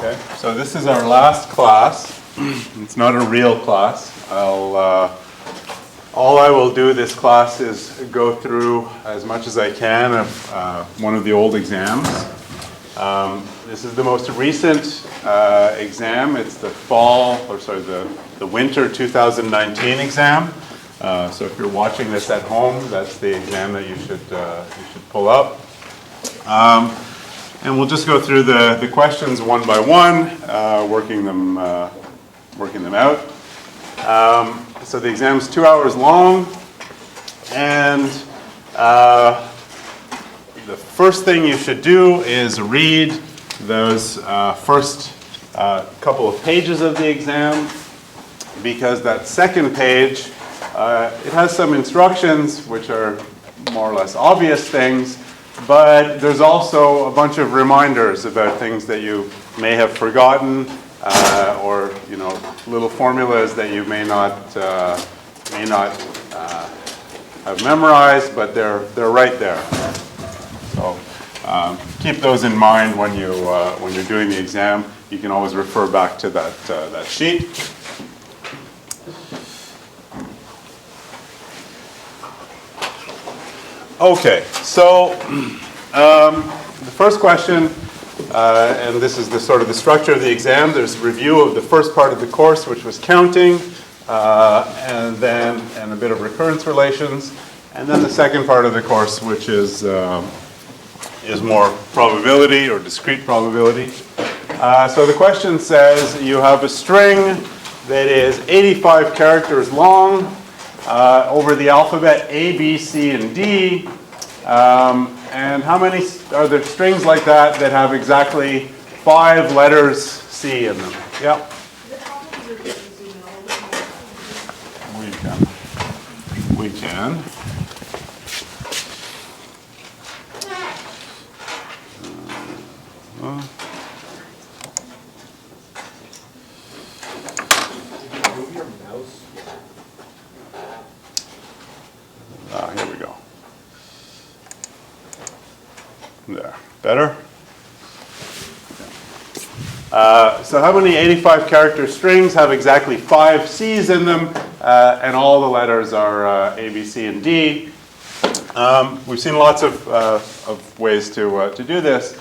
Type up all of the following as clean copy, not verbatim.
Okay, so this is our last class. It's not a real class. All I will do this class is go through as much as I can of one of the old exams. This is the most recent exam. It's the the winter 2019 exam. So if you're watching this at home, that's the exam that you should pull up. And we'll just go through the questions one by one, working them out. So the exam's 2 hours long, and the first thing you should do is read those first couple of pages of the exam, because that second page, it has some instructions which are more or less obvious things, but there's also a bunch of reminders about things that you may have forgotten, or little formulas that you may not have memorized, but they're right there. So keep those in mind when you're doing the exam. You can always refer back to that sheet. Okay, so the first question, and this is the structure of the exam. There's review of the first part of the course, which was counting, and a bit of recurrence relations, and then the second part of the course, which is more probability or discrete probability. So the question says you have a string that is 85 characters long, over the alphabet A, B, C, and D. And how many are there strings like that have exactly 5 letters C in them? Yeah. We can. Here we go. There. Better? So how many 85 character strings have exactly 5 C's in them, and all the letters are A, B, C, and D? We've seen lots of ways to do this,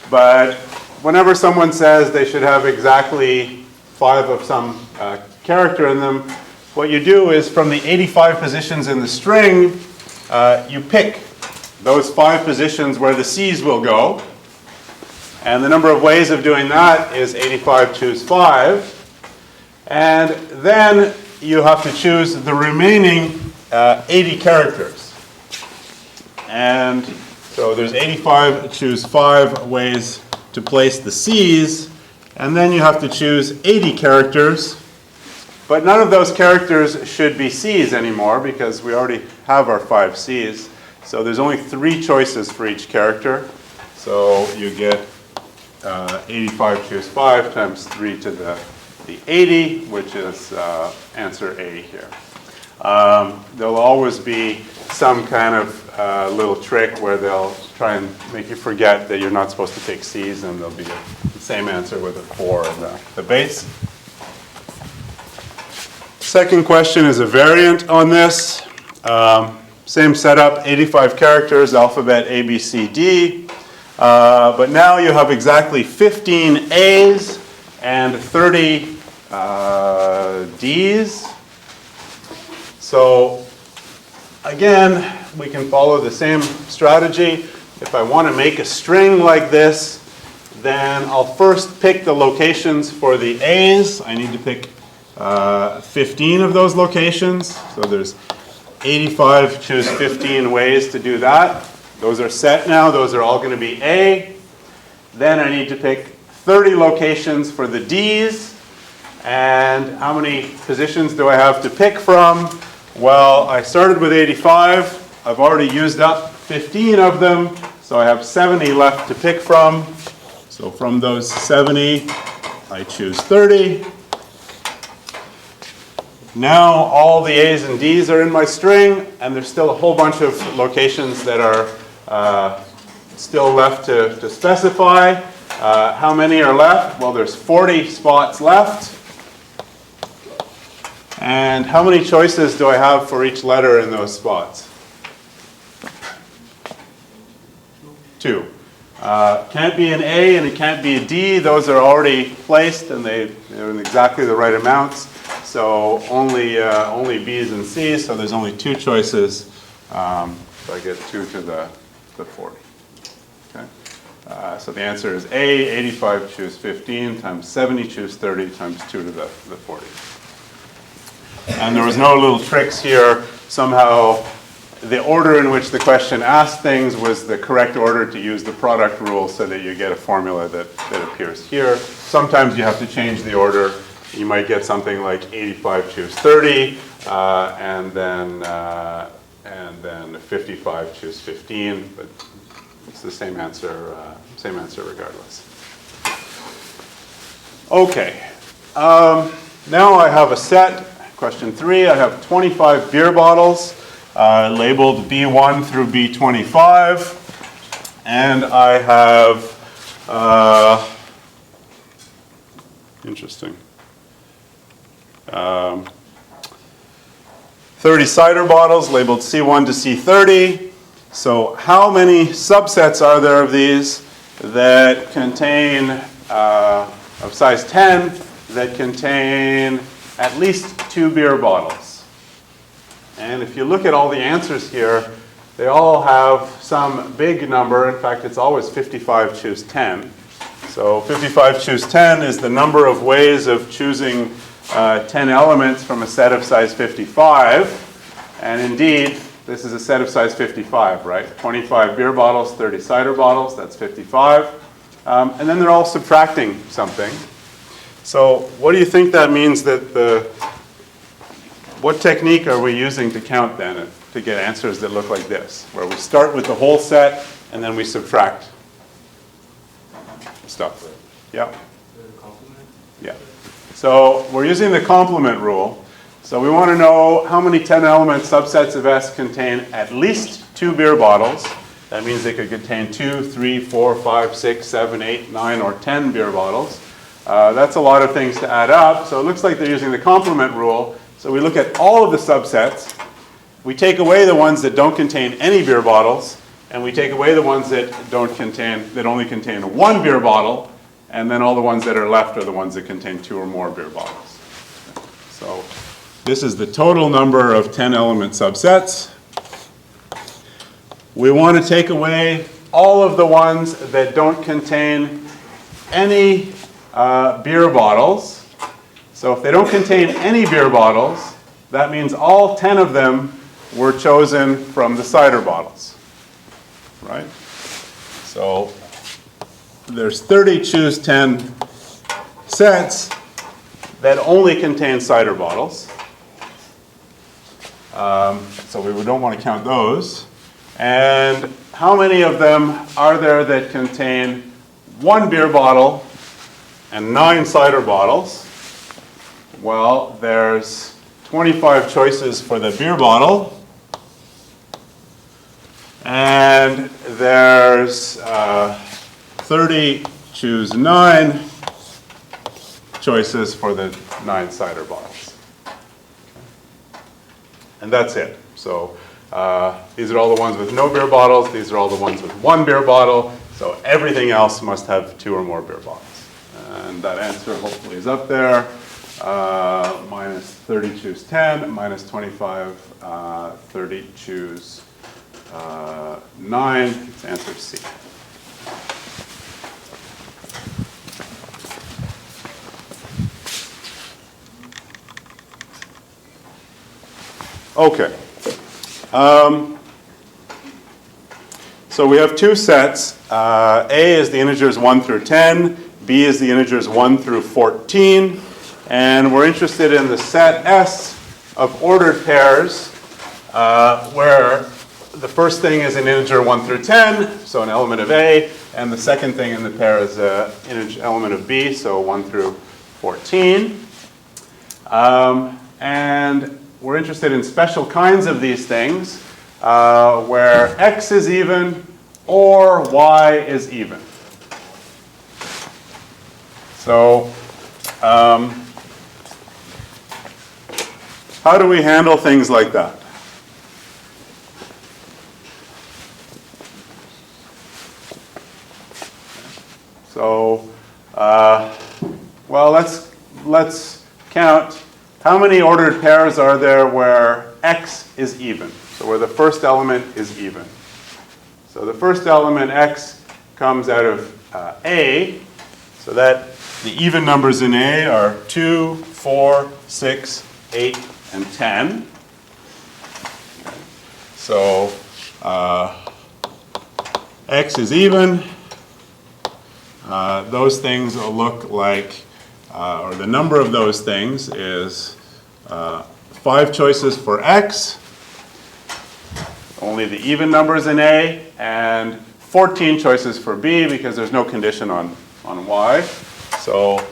but whenever someone says they should have exactly 5 of some character in them, what you do is from the 85 positions in the string, you pick those 5 positions where the C's will go. And the number of ways of doing that is 85 choose 5. And then you have to choose the remaining 80 characters. And so there's 85 choose 5 ways to place the C's. And then you have to choose 80 characters. But none of those characters should be C's anymore, because we already have our 5 C's. So there's only 3 choices for each character. So you get 85 choose 5 times 3 to the 80, which is answer A here. There'll always be some kind of little trick where they'll try and make you forget that you're not supposed to take C's, and there'll be the same answer with a 4 in the base. Second question is a variant on this. Same setup, 85 characters, alphabet A, B, C, D. But now you have exactly 15 A's and 30 D's. So again, we can follow the same strategy. If I want to make a string like this, then I'll first pick the locations for the A's. I need to pick 15 of those locations. So there's 85 choose 15 ways to do that. Those are set now. Those are all going to be A. Then I need to pick 30 locations for the D's. And how many positions do I have to pick from? Well, I started with 85. I've already used up 15 of them. So I have 70 left to pick from. So from those 70, I choose 30. Now all the A's and D's are in my string, and there's still a whole bunch of locations that are still left to specify. How many are left? Well, there's 40 spots left. And how many choices do I have for each letter in those spots? 2. Can't be an A and it can't be a D. Those are already placed and they're in exactly the right amounts. So only B's and C's, so there's only 2 choices. So I get 2 to the 40. Okay? So the answer is A, 85 choose 15 times 70 choose 30 times 2 to the 40. And there was no little tricks here. Somehow the order in which the question asked things was the correct order to use the product rule so that you get a formula that appears here. Sometimes you have to change the order. You might get something like 85 choose 30, and then 55 choose 15, but it's the same answer regardless. Okay, now I have a set. Question 3, I have 25 beer bottles labeled B1 through B25, and I have, interesting, 30 cider bottles labeled C1 to C30. So how many subsets are there of these that contain, of size 10, that contain at least 2 beer bottles? And if you look at all the answers here, they all have some big number. In fact, it's always 55 choose 10. So 55 choose 10 is the number of ways of choosing 10 elements from a set of size 55. And indeed, this is a set of size 55, right? 25 beer bottles, 30 cider bottles, that's 55. And then they're all subtracting something. So what do you think that means what technique are we using to count then, to get answers that look like this, where we start with the whole set and then we subtract stuff? Yeah? Yeah. So we're using the complement rule. So we want to know how many 10-element subsets of S contain at least 2 beer bottles. That means they could contain 2, 3, 4, 5, 6, 7, 8, 9, or 10 beer bottles. That's a lot of things to add up. So it looks like they're using the complement rule. So we look at all of the subsets. We take away the ones that don't contain any beer bottles, and we take away the ones that only contain 1 beer bottle, and then all the ones that are left are the ones that contain 2 or more beer bottles. So this is the total number of 10-element subsets. We want to take away all of the ones that don't contain any beer bottles. So if they don't contain any beer bottles, that means all 10 of them were chosen from the cider bottles, right? So there's 30 choose 10 sets that only contain cider bottles. So we don't want to count those. And how many of them are there that contain 1 beer bottle and 9 cider bottles? Well, there's 25 choices for the beer bottle. And there's 30 choose 9 choices for the 9 cider bottles. And that's it. So these are all the ones with no beer bottles. These are all the ones with 1 beer bottle. So everything else must have 2 or more beer bottles. And that answer hopefully is up there. Minus 30 choose 10, minus 25, 30 choose 9. It's answer C. Okay. So we have 2 sets. A is the integers 1 through 10. B is the integers 1 through 14. And we're interested in the set S of ordered pairs, where the first thing is an integer 1 through 10, so an element of A, and the second thing in the pair is an element of B, so 1 through 14. And we're interested in special kinds of these things, where X is even or Y is even. So how do we handle things like that? So, well, let's count how many ordered pairs are there where x is even, so where the first element is even. So the first element x comes out of A, so that the even numbers in A are 2, 4, 6, 8, and 10. Okay. So x is even. Those things will look like, or the number of those things is 5 choices for x, only the even numbers in A, and 14 choices for B because there's no condition on y. So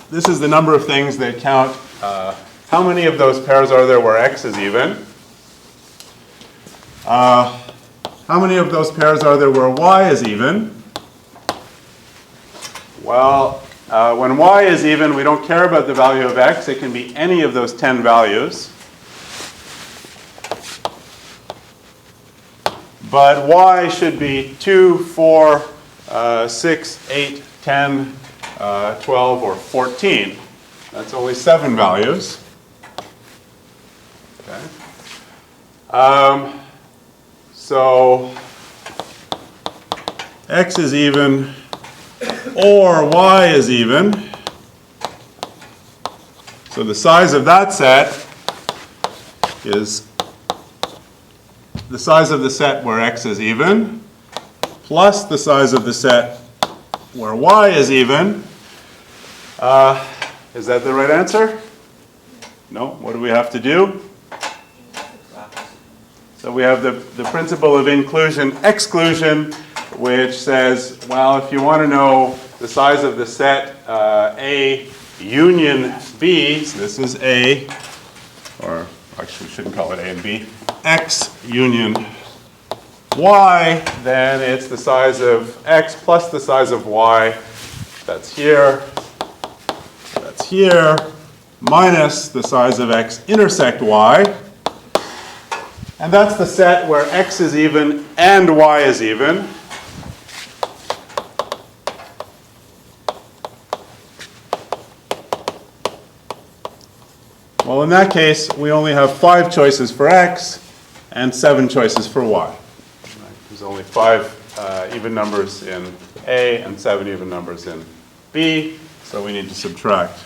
this is the number of things that count. How many of those pairs are there where x is even? How many of those pairs are there where y is even? Well, when y is even, we don't care about the value of x. It can be any of those 10 values. But y should be 2, 4, 6, 8, 10, 12, or 14. That's only 7 values. Okay. So x is even or y is even. So the size of that set is the size of the set where x is even plus the size of the set where y is even. Is that the right answer? No? What do we have to do? So we have the principle of inclusion-exclusion, which says, well, if you want to know the size of the set A union B, so this is A, or actually we shouldn't call it A and B, X union Y, then it's the size of X plus the size of Y. That's here, minus the size of X intersect Y. And that's the set where X is even and Y is even. Well, in that case, we only have 5 choices for X and 7 choices for Y. Right. There's only 5 even numbers in A and 7 even numbers in B. So we need to subtract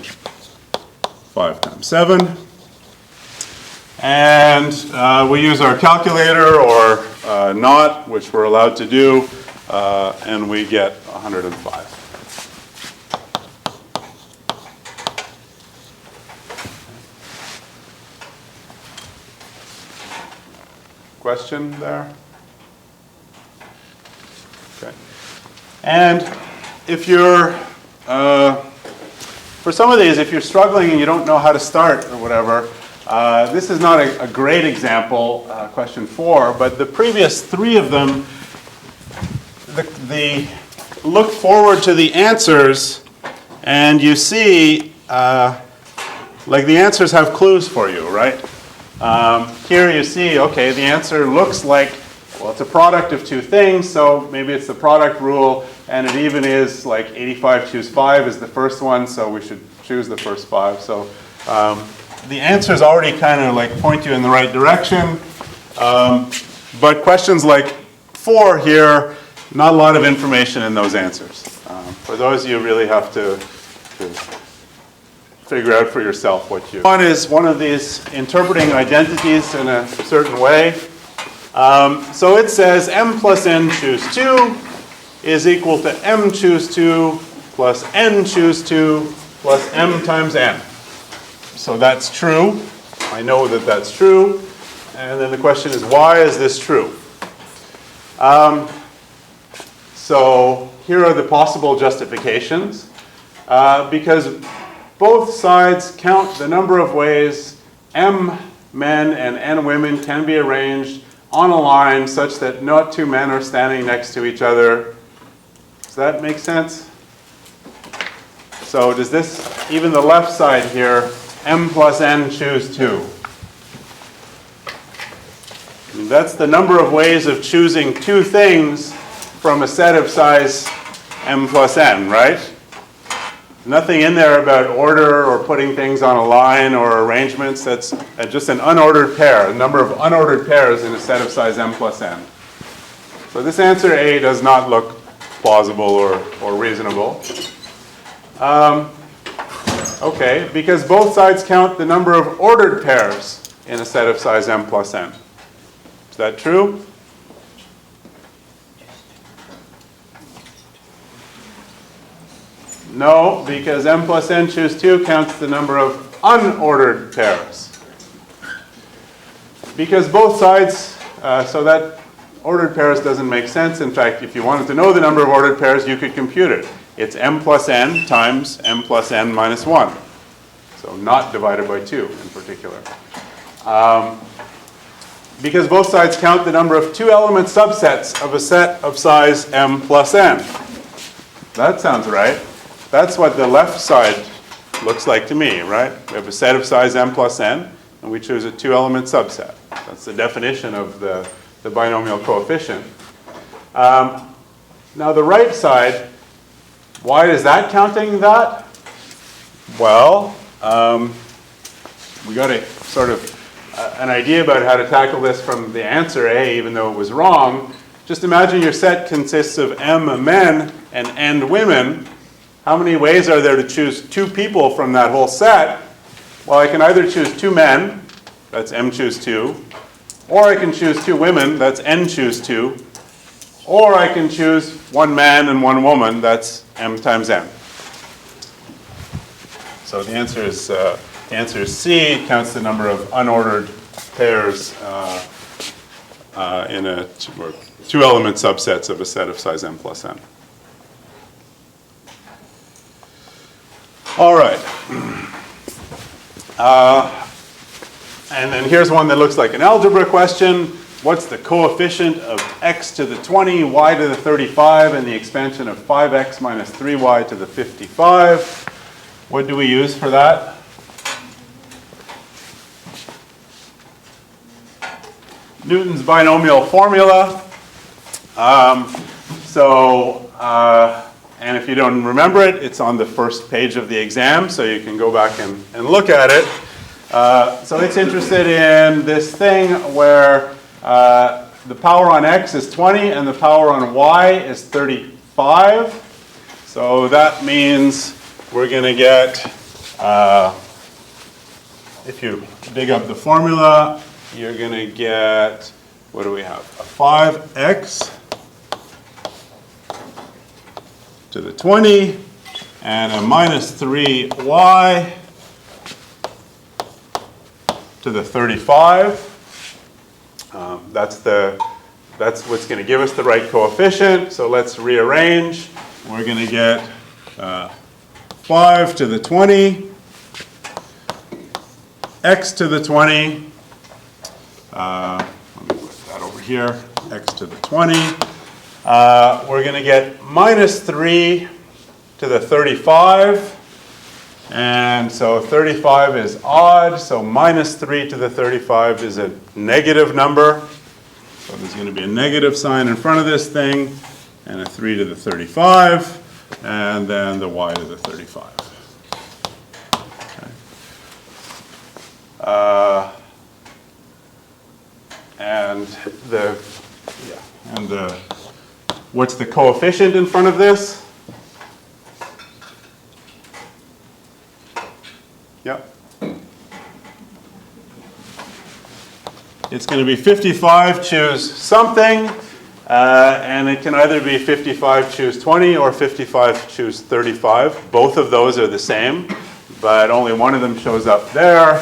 5 times 7. And we use our calculator or not, which we're allowed to do, and we get 105. Question there? Okay. And if you're, for some of these, if you're struggling and you don't know how to start or whatever, this is not a great example, question 4, but the previous 3 of them, the look forward to the answers, and you see, like the answers have clues for you, right? Here you see, okay, the answer looks like, well, it's a product of 2 things, so maybe it's the product rule, and it even is like 85 choose 5 is the first one, so we should choose the first 5. So the answers already kind of like point you in the right direction. But questions like 4 here, not a lot of information in those answers. For those, you really have to figure out for yourself what you... One is one of these interpreting identities in a certain way. So it says m plus n choose 2 is equal to m choose 2 plus n choose 2 plus m times n. So that's true. I know that that's true. And then the question is, why is this true? So here are the possible justifications. Because both sides count the number of ways m men and n women can be arranged on a line such that not 2 men are standing next to each other. Does that make sense? So does this, even the left side here, m plus n choose 2? I mean, that's the number of ways of choosing 2 things from a set of size m plus n, right? Nothing in there about order or putting things on a line or arrangements. That's just an unordered pair, a number of unordered pairs in a set of size m plus n. So this answer A does not look plausible or reasonable. Okay, because both sides count the number of ordered pairs in a set of size m plus n. Is that true? No, because m plus n choose 2 counts the number of unordered pairs. Because both sides, so that ordered pairs doesn't make sense. In fact, if you wanted to know the number of ordered pairs, you could compute it. It's m plus n times m plus n minus 1. So not divided by 2 in particular. Because both sides count the number of 2-element subsets of a set of size m plus n. That sounds right. That's what the left side looks like to me, right? We have a set of size m plus n, and we choose a 2-element subset. That's the definition of the binomial coefficient. Now the right side, why is that counting that? Well, we got a sort of an idea about how to tackle this from the answer A, even though it was wrong. Just imagine your set consists of m men and n women. How many ways are there to choose 2 people from that whole set? Well, I can either choose 2 men, that's m choose 2, or I can choose 2 women, that's n choose 2, or I can choose 1 man and 1 woman, that's m times n. So the answer is C. It counts the number of unordered pairs in a 2-element subsets of a set of size m plus n. All right. And then here's one that looks like an algebra question. What's the coefficient of x to the 20, y to the 35, and the expansion of 5x minus 3y to the 55? What do we use for that? Newton's binomial formula. And if you don't remember it, it's on the first page of the exam, so you can go back and look at it. So it's interested in this thing where the power on x is 20 and the power on y is 35. So that means we're going to get, if you dig up the formula, you're going to get, what do we have? A 5x to the 20 and a minus 3y to the 35. That's what's going to give us the right coefficient. So let's rearrange. We're going to get 5 to the 20, x to the 20. Let me put that over here. X to the 20. We're going to get minus 3 to the 35. And so 35 is odd, so minus 3 to the 35 is a negative number. So there's going to be a negative sign in front of this thing, and a 3 to the 35, and then the y to the 35. Okay. What's the coefficient in front of this? Yep. It's going to be 55 choose something, and it can either be 55 choose 20 or 55 choose 35. Both of those are the same, but only one of them shows up there,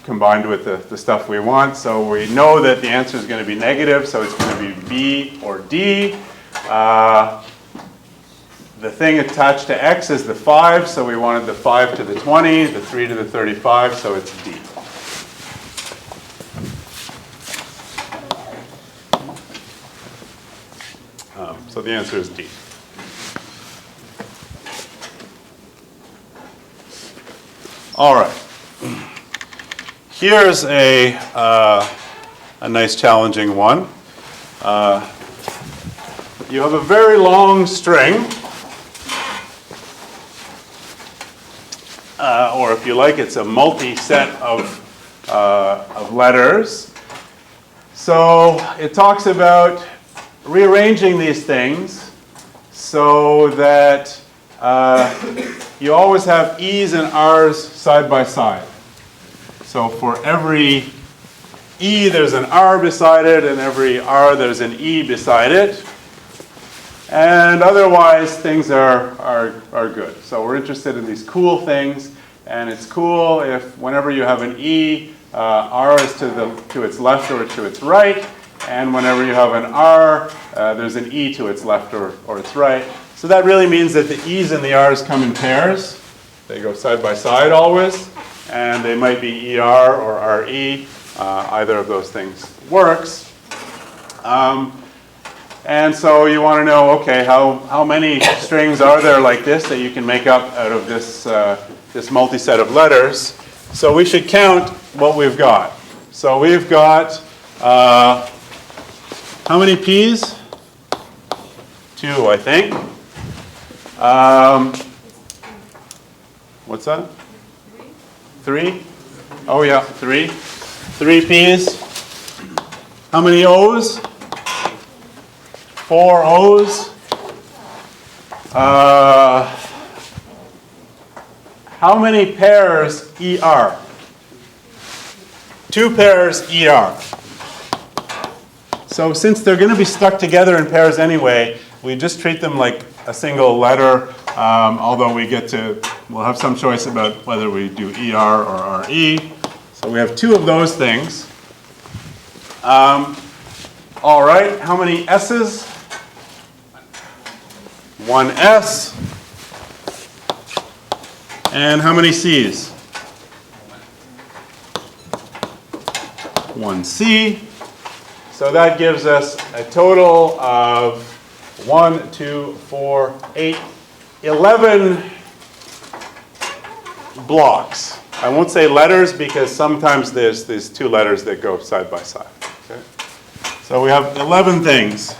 combined with the stuff we want. So we know that the answer is going to be negative, so it's going to be B or D. The thing attached to x is the 5, so we wanted the 5 to the 20, the 3 to the 35, so it's D. So the answer is D. All right. Here's a nice challenging one. You have a very long string, or if you like, it's a multi-set of letters. So it talks about rearranging these things so that you always have E's and R's side by side. So for every E, there's an R beside it, and every R, there's an E beside it. And otherwise, things are good. So we're interested in these cool things, and it's cool if whenever you have an E, R is to its left or to its right, and whenever you have an R, there's an E to its left or its right. So that really means that the E's and the R's come in pairs. They go side by side always, and they might be ER or RE. Either of those things works. And so you want to know, okay, how many strings are there like this that you can make up out of this, this multi-set of letters? So we should count what we've got. So we've got, how many P's? 2, I think. What's that? 3? Oh yeah, 3. 3 P's. How many O's? 4 O's. How many pairs ER? 2 pairs ER. So since they're going to be stuck together in pairs anyway, we just treat them like a single letter, although we'll have some choice about whether we do ER or RE. So we have 2 of those things. All right, how many S's? 1 S. And how many C's? 1 C. So that gives us a total of 1, 2, 4, 8, 11 blocks. I won't say letters because sometimes there's these 2 letters that go side by side. Okay? So we have 11 things.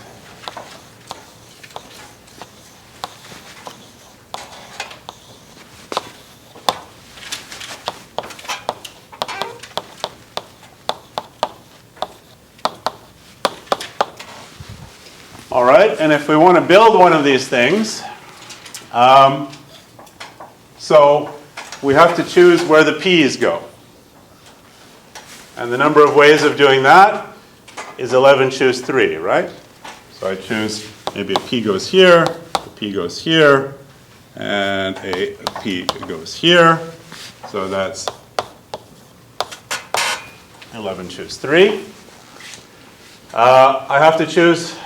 All right, and if we want to build one of these things, so we have to choose where the P's go. And the number of ways of doing that is 11 choose 3, right? So I choose, maybe a P goes here, a P goes here, and a P goes here. So that's 11 choose 3. I have to choose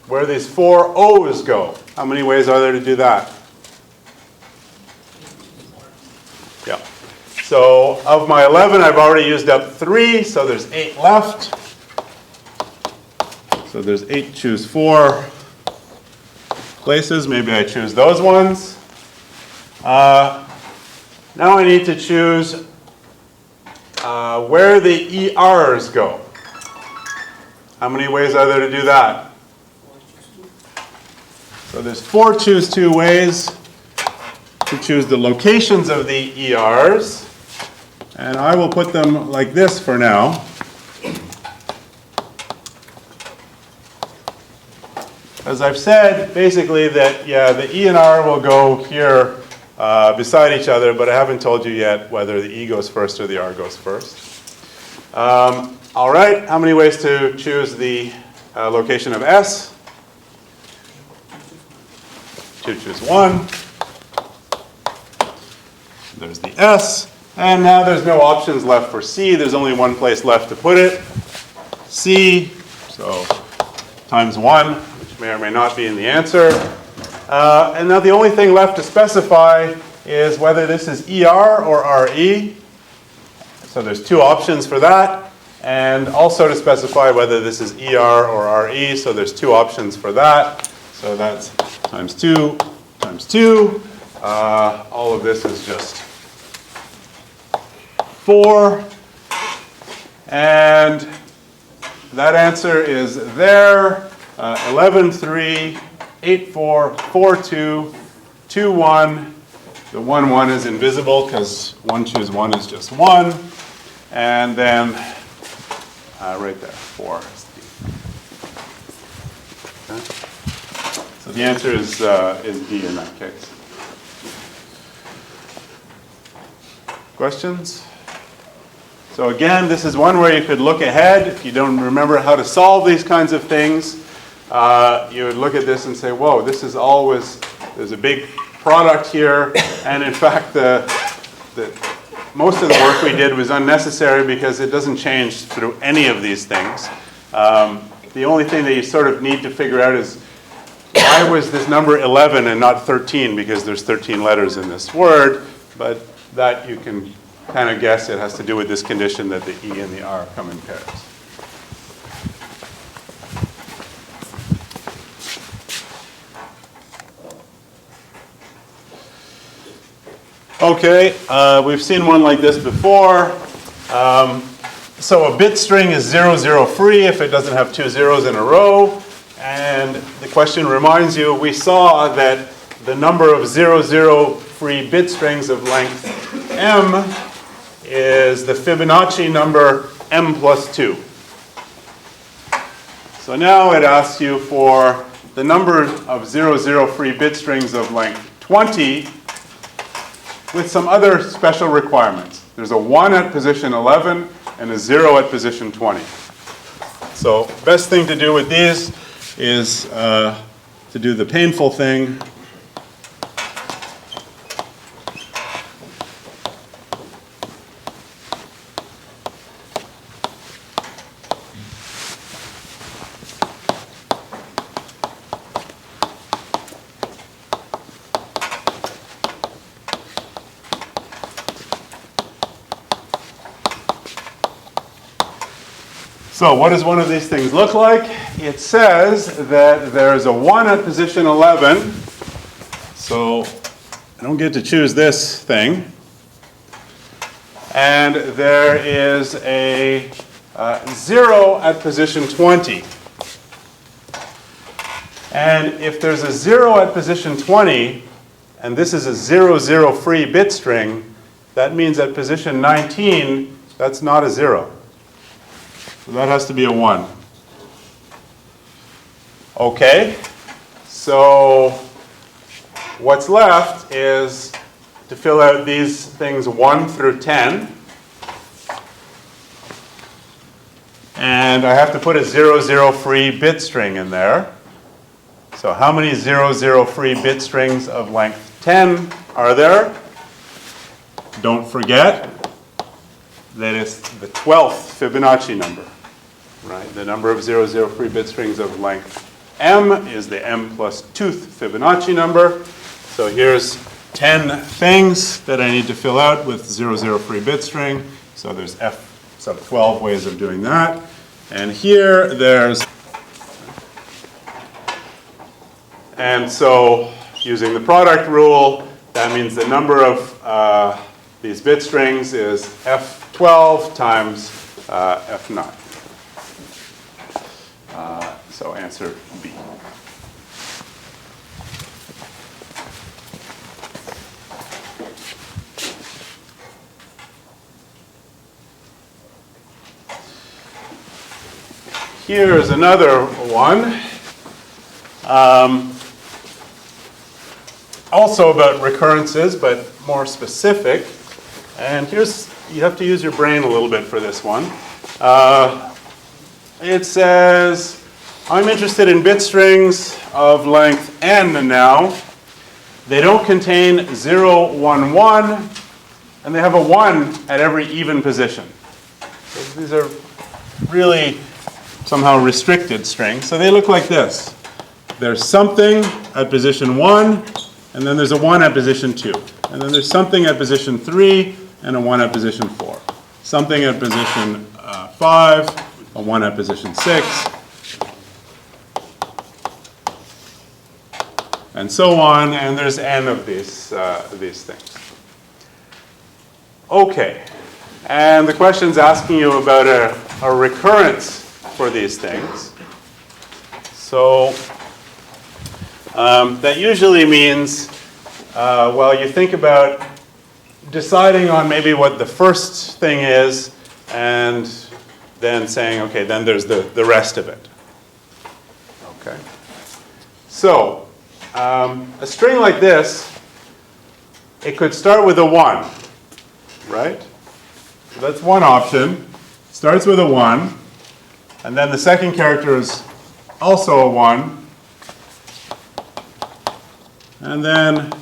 where these 4 O's go. How many ways are there to do that? Yeah. So of my 11, I've already used up 3, so there's 8 left. So there's 8 choose 4 places. Maybe I choose those ones. Now I need to choose where the ERs go. How many ways are there to do that? So there's 4 choose 2 ways to choose the locations of the ERs. And I will put them like this for now. As I've said, basically that, yeah, the E and R will go here beside each other, but I haven't told you yet whether the E goes first or the R goes first. All right, how many ways to choose the location of S? 2 choose 1. There's the S. And now there's no options left for C. There's only one place left to put it. C, so times 1, which may or may not be in the answer. And now the only thing left to specify is whether this is ER or RE. So there's 2 options for that. And also to specify whether this is ER or RE. So there's 2 options for that. So that's times 2 times 2. All of this is just 4. And that answer is there. 11, 3, 8, 4, 4, 2, 2, 1. The 1, 1 is invisible because 1 choose 1 is just 1. And then right there, 4 is D. Okay. So the answer is D in that case. Questions? So again, this is one where you could look ahead. If you don't remember how to solve these kinds of things, you would look at this and say, whoa, this is always, there's a big product here. And in fact, most of the work we did was unnecessary because it doesn't change through any of these things. The only thing that you sort of need to figure out is, why was this number 11 and not 13? Because there's 13 letters in this word, but that you can kind of guess it has to do with this condition that the E and the R come in pairs. Okay, we've seen one like this before. So a bit string is 0, 0 free if it doesn't have 2 zeros in a row. And the question reminds you, we saw that the number of 0, 0 free bit strings of length m is the Fibonacci number m plus 2. So now it asks you for the number of 0, 0 free bit strings of length 20 with some other special requirements. There's a 1 at position 11 and a 0 at position 20. So best thing to do with these is to do the painful thing. So what does one of these things look like? It says that there's a 1 at position 11. So I don't get to choose this thing. And there is a 0 at position 20. And if there's a 0 at position 20, and this is a 0, 0 free bit string, that means at position 19, that's not a 0. So that has to be a 1. Okay, so what's left is to fill out these things 1 through 10. And I have to put a 0, 0 free bit string in there. So how many 0, 0 free bit strings of length 10 are there? Don't forget that it's the 12th Fibonacci number. Right? The number of 0, 0 free bit strings of length m is the m plus 2th Fibonacci number. So here's 10 things that I need to fill out with 0, 0 free bit string. So there's f sub 12 ways of doing that. And here there's, and so using the product rule, that means the number of these bit strings is f12 times f9. So answer B. Here's another one. Also about recurrences, but more specific. And here's, you have to use your brain a little bit for this one. It says, I'm interested in bit strings of length n now. They don't contain 0, 1, 1, and they have a 1 at every even position. So these are really somehow restricted strings. So they look like this. There's something at position 1, and then there's a 1 at position 2. And then there's something at position 3, and a 1 at position 4. Something at position 5, a 1 at position 6, and so on, and there's n of these things. Okay, And the question's asking you about a recurrence for these things. So that usually means, well, you think about deciding on maybe what the first thing is, and then saying, okay, then there's the rest of it. Okay. So a string like this, it could start with a 1, right? So that's one option. Starts with a 1, and then the second character is also a 1. And then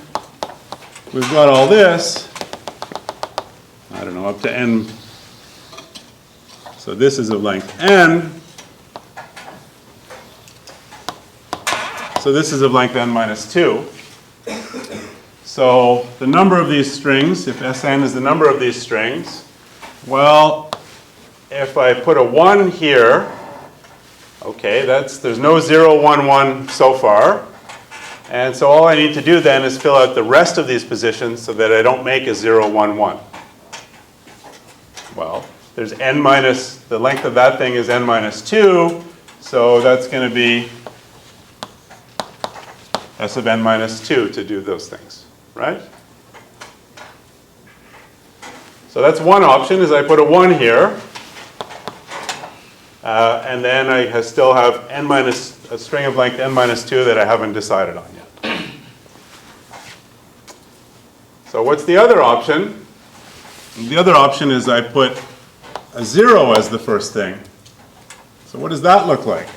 we've got all this, I don't know, up to n. So this is of length n. So this is of length n minus 2. So the number of these strings, if Sn is the number of these strings, well, if I put a 1 here, okay, there's no 0, 1, 1 so far. And so all I need to do then is fill out the rest of these positions so that I don't make a 0, 1, 1. Well, there's n minus, the length of that thing is n minus 2, so that's going to be S of n minus 2 to do those things, right? So that's one option, is I put a 1 here, and then I still have n minus, a string of length n minus 2 that I haven't decided on yet. So what's the other option? The other option is I put a 0 as the first thing. So what does that look like?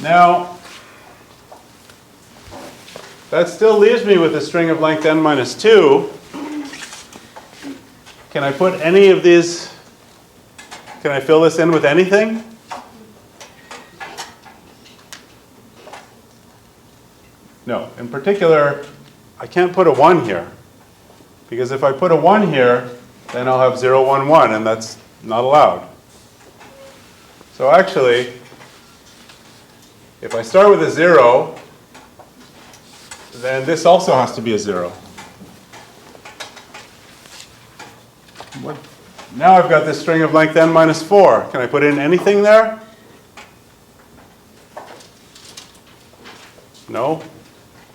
Now, that still leaves me with a string of length n minus 2. Can I put any of these, can I fill this in with anything? No. In particular, I can't put a 1 here. Because if I put a 1 here, then I'll have 0, 1, 1, and that's not allowed. So actually, if I start with a 0, then this also has to be a 0. What? Now I've got this string of length n minus 4. Can I put in anything there? No.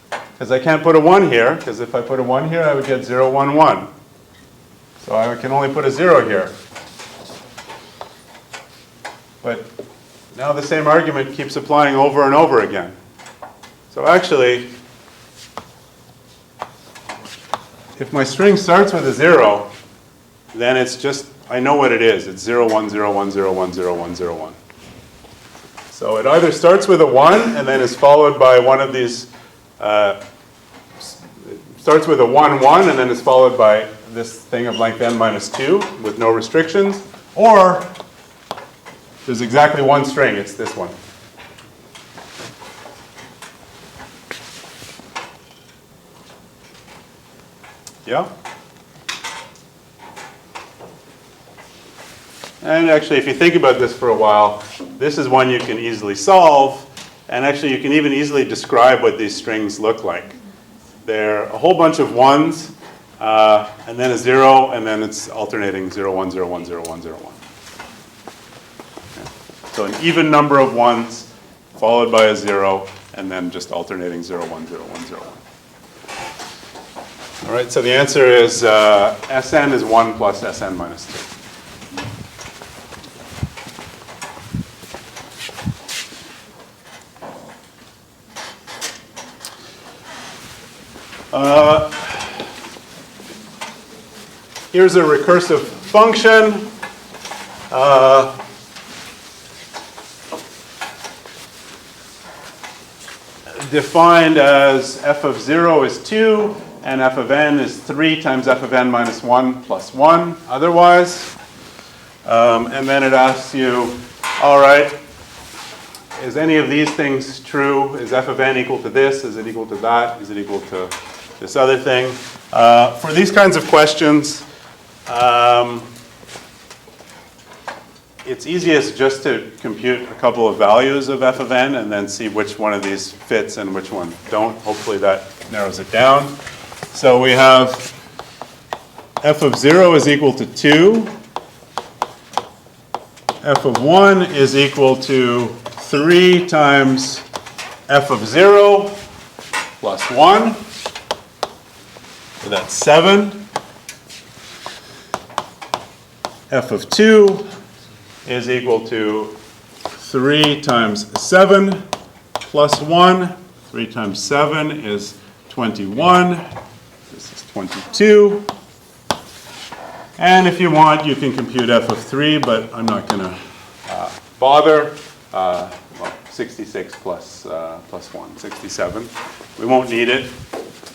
Because I can't put a 1 here, because if I put a 1 here, I would get 0, 1, 1. So I can only put a 0 here. But now the same argument keeps applying over and over again. So actually, if my string starts with a 0, then it's just, I know what it is. It's 0, 1, 0, 1, 0, 1, 0, 1, 0, 1. So it either starts with a 1 and then is followed by one of these, starts with a 1, 1 and then is followed by this thing of length n minus 2 with no restrictions, or there's exactly one string, it's this one. Yeah? And actually, if you think about this for a while, this is one you can easily solve. And actually, you can even easily describe what these strings look like. They're a whole bunch of 1s, and then a 0, and then it's alternating 0, 1, 0, 1, 0, 1, 0, 1. So an even number of 1s, followed by a 0, and then just alternating 0, 1, 0, 1, 0, 1. All right, so the answer is Sn is 1 plus Sn minus 2. Here's a recursive function. Defined as f of 0 is 2, and f of n is 3 times f of n minus 1 plus 1 otherwise. And then it asks you, all right, is any of these things true? Is f of n equal to this? Is it equal to that? Is it equal to this other thing? For these kinds of questions, it's easiest just to compute a couple of values of f of n and then see which one of these fits and which one don't. Hopefully that narrows it down. So we have f of 0 is equal to 2. F of 1 is equal to 3 times f of 0 plus 1. So that's 7. F of 2 is equal to 3 times 7 plus 1. 3 times 7 is 21. This is 22. And if you want, you can compute f of 3, but I'm not going to bother. Well, 66 plus 1, 67. We won't need it.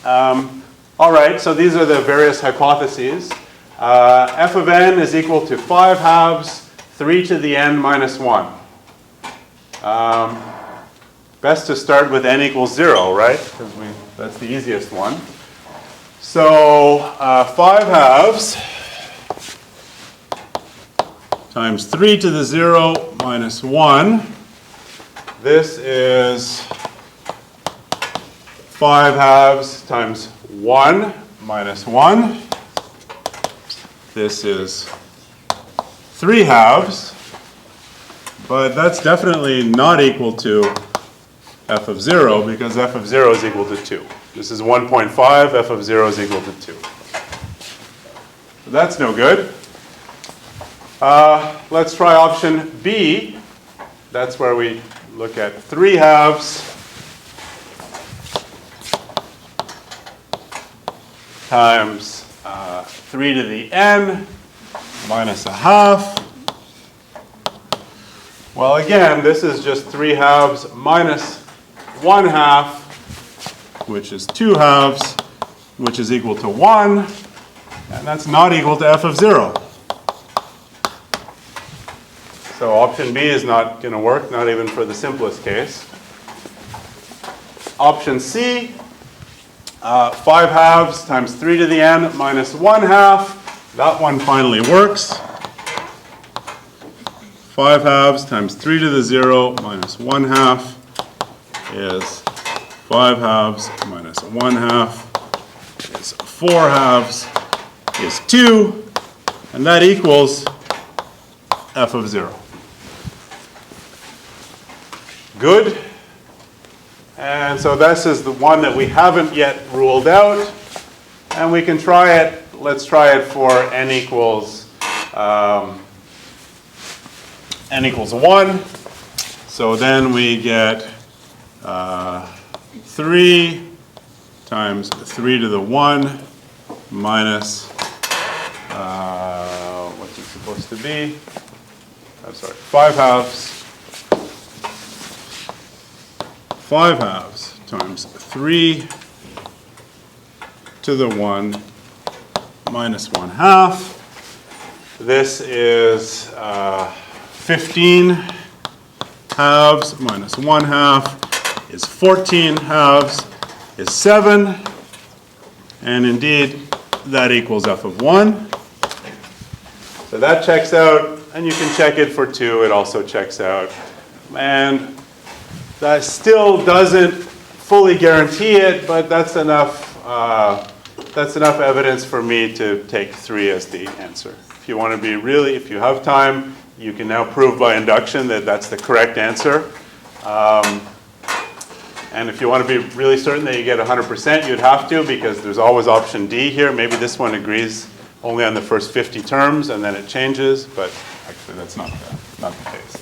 All right, so these are the various hypotheses. F of n is equal to 5 halves, 3 to the n minus 1. Best to start with n equals 0, right? Because that's the easiest one. So 5 halves times 3 to the 0 minus 1. This is 5 halves times 1 minus 1. This is 3 halves, but that's definitely not equal to f of 0 because f of 0 is equal to 2. This is 1.5, f of 0 is equal to 2. So that's no good. Let's try option B. That's where we look at 3 halves times 3 to the n minus a half. Well, again, this is just 3 halves minus 1 half, which is 2 halves, which is equal to 1. And that's not equal to f of 0. So option B is not going to work, not even for the simplest case. Option C, 5 halves times 3 to the n minus 1 half. That one finally works. 5 halves times 3 to the 0 minus 1 half is 5 halves minus 1 half is 4 halves is 2. And that equals f of 0. Good. And so this is the one that we haven't yet ruled out. And we can try it. Let's try it for n equals 1. So then we get 3 times 3 to the 1 minus, what's it supposed to be? I'm sorry, 5 halves. 5 halves times 3 to the 1 minus 1 half. This is 15 halves minus 1 half is 14 halves is 7. And indeed, that equals f of 1. So that checks out, and you can check it for 2. It also checks out. And that still doesn't fully guarantee it, but that's enough evidence for me to take 3 as the answer. If you want to be really, if you have time, you can now prove by induction that that's the correct answer. And if you want to be really certain that you get 100%, you'd have to, because there's always option D here. Maybe this one agrees only on the first 50 terms, and then it changes, but actually that's not the case.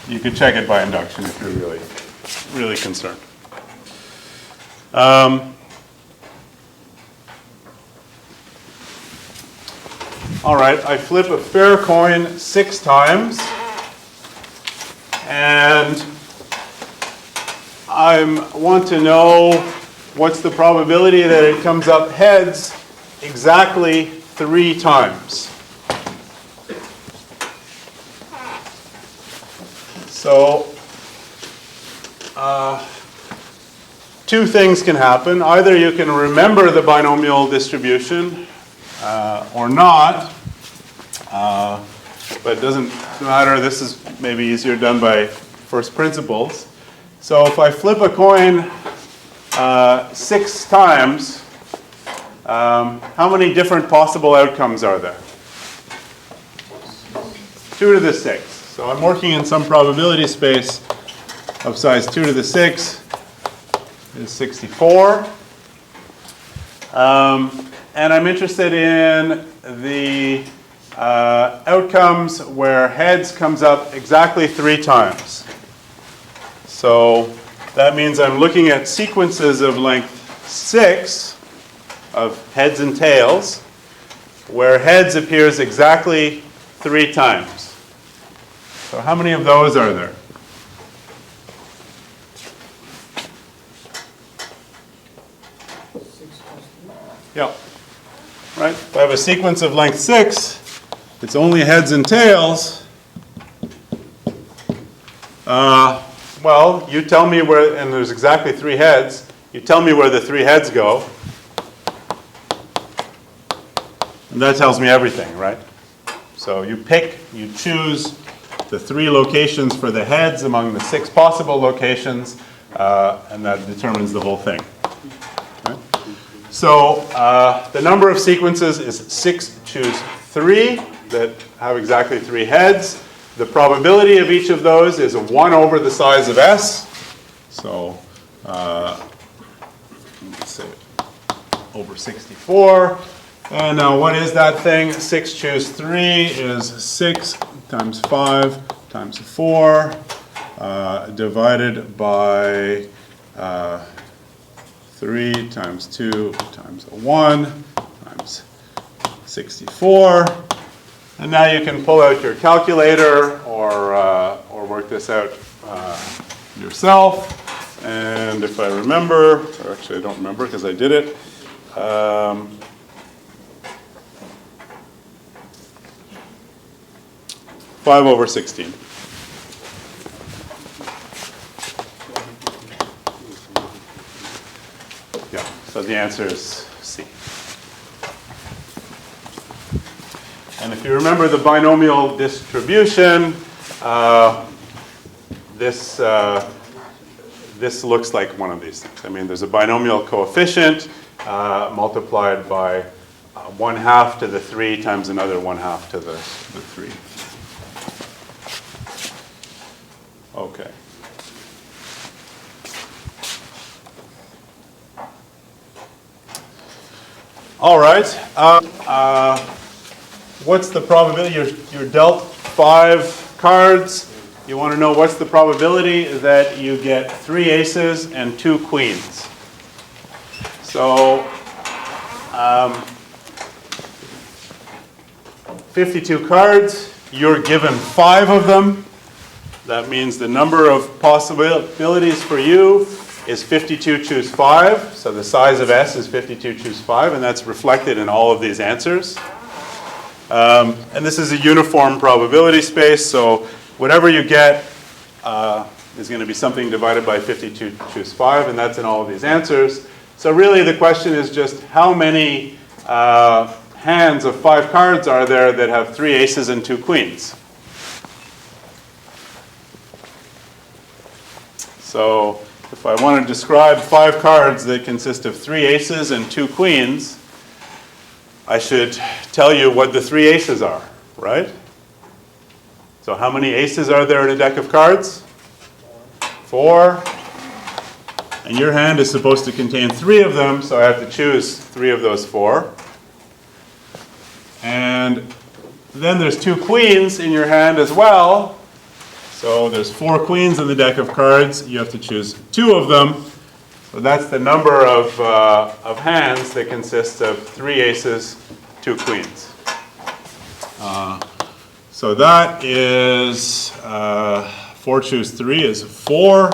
You could check it by induction if you're really, really concerned. All right, I flip a fair coin 6 times, and I want to know what's the probability that it comes up heads exactly 3 times. So, 2 things can happen. Either you can remember the binomial distribution or not. But but it doesn't matter. This is maybe easier done by first principles. So if I flip a coin 6 times, how many different possible outcomes are there? 2 to the 6. So I'm working in some probability space of size 2 to the 6 is 64. And I'm interested in the outcomes where heads comes up exactly 3 times. So that means I'm looking at sequences of length 6 of heads and tails, where heads appears exactly 3 times. So how many of those are there? Yeah. Right? If I have a sequence of length 6, it's only heads and tails. Well, you tell me where, and there's exactly 3 heads. You tell me where the 3 heads go. And that tells me everything, right? So you choose the 3 locations for the heads among the 6 possible locations, and that determines the whole thing. Right? So the number of sequences is 6 choose 3 that have exactly 3 heads. The probability of each of those is 1 over the size of S. So let's say over 64. And now what is that thing? 6 choose 3 is 6 times 5 times 4 divided by 3 times 2 times 1 times 64. And now you can pull out your calculator or work this out yourself. And if I remember, or actually I don't remember because I did it. 5 over 16. Yeah, so the answer is C. And if you remember the binomial distribution, this looks like one of these things. I mean, there's a binomial coefficient multiplied by 1/2 to the 3 times another 1/2 to the 3. Okay. All right. What's the probability? You're dealt 5 cards. You want to know what's the probability that you get 3 aces and 2 queens. So 52 cards. You're given 5 of them. That means the number of possibilities for you is 52 choose 5. So the size of S is 52 choose 5, and that's reflected in all of these answers. And this is a uniform probability space, so whatever you get is going to be something divided by 52 choose 5, and that's in all of these answers. So really the question is just how many hands of 5 cards are there that have 3 aces and 2 queens? So if I want to describe 5 cards that consist of 3 aces and 2 queens, I should tell you what the 3 aces are, right? So how many aces are there in a deck of cards? 4. And your hand is supposed to contain 3 of them, so I have to choose 3 of those 4. And then there's 2 queens in your hand as well. So there's 4 queens in the deck of cards. You have to choose 2 of them. So that's the number of hands that consists of 3 aces, 2 queens. So that is 4 choose 3 is 4,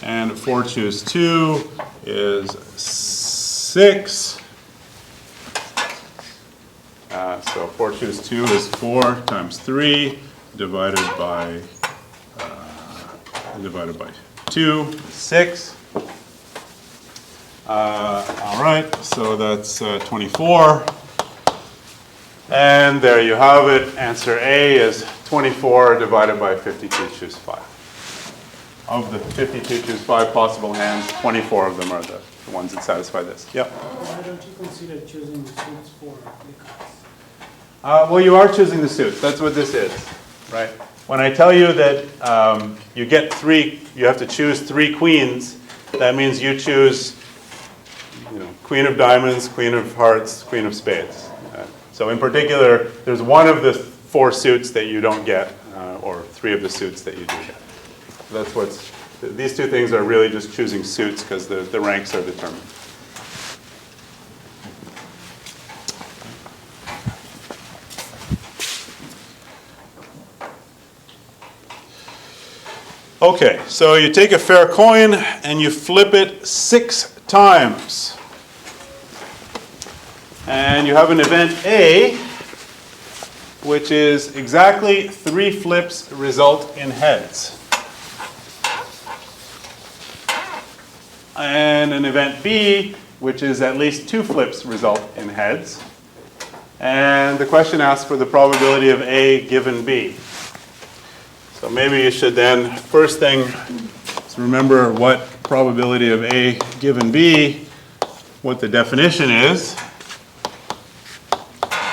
and 4 choose 2 is 6. So 4 choose 2 is 4 times 3 divided by 2, 6. All right, so that's 24. And there you have it. Answer A is 24 divided by 52, choose 5. Of the 52, choose 5 possible hands, 24 of them are the ones that satisfy this. Yep. Why don't you consider choosing the suits for the cards? Well, you are choosing the suits. That's what this is, right? When I tell you that you get 3, you have to choose 3 queens, that means you choose, queen of diamonds, queen of hearts, queen of spades. So in particular, there's one of the 4 suits that you don't get, or 3 of the suits that you do get. That's what's, these 2 things are really just choosing suits because the ranks are determined. Okay, so you take a fair coin and you flip it 6 times. And you have an event A, which is exactly 3 flips result in heads. And an event B, which is at least 2 flips result in heads. And the question asks for the probability of A given B. So maybe you should then, first thing, is remember what probability of A given B, what the definition is.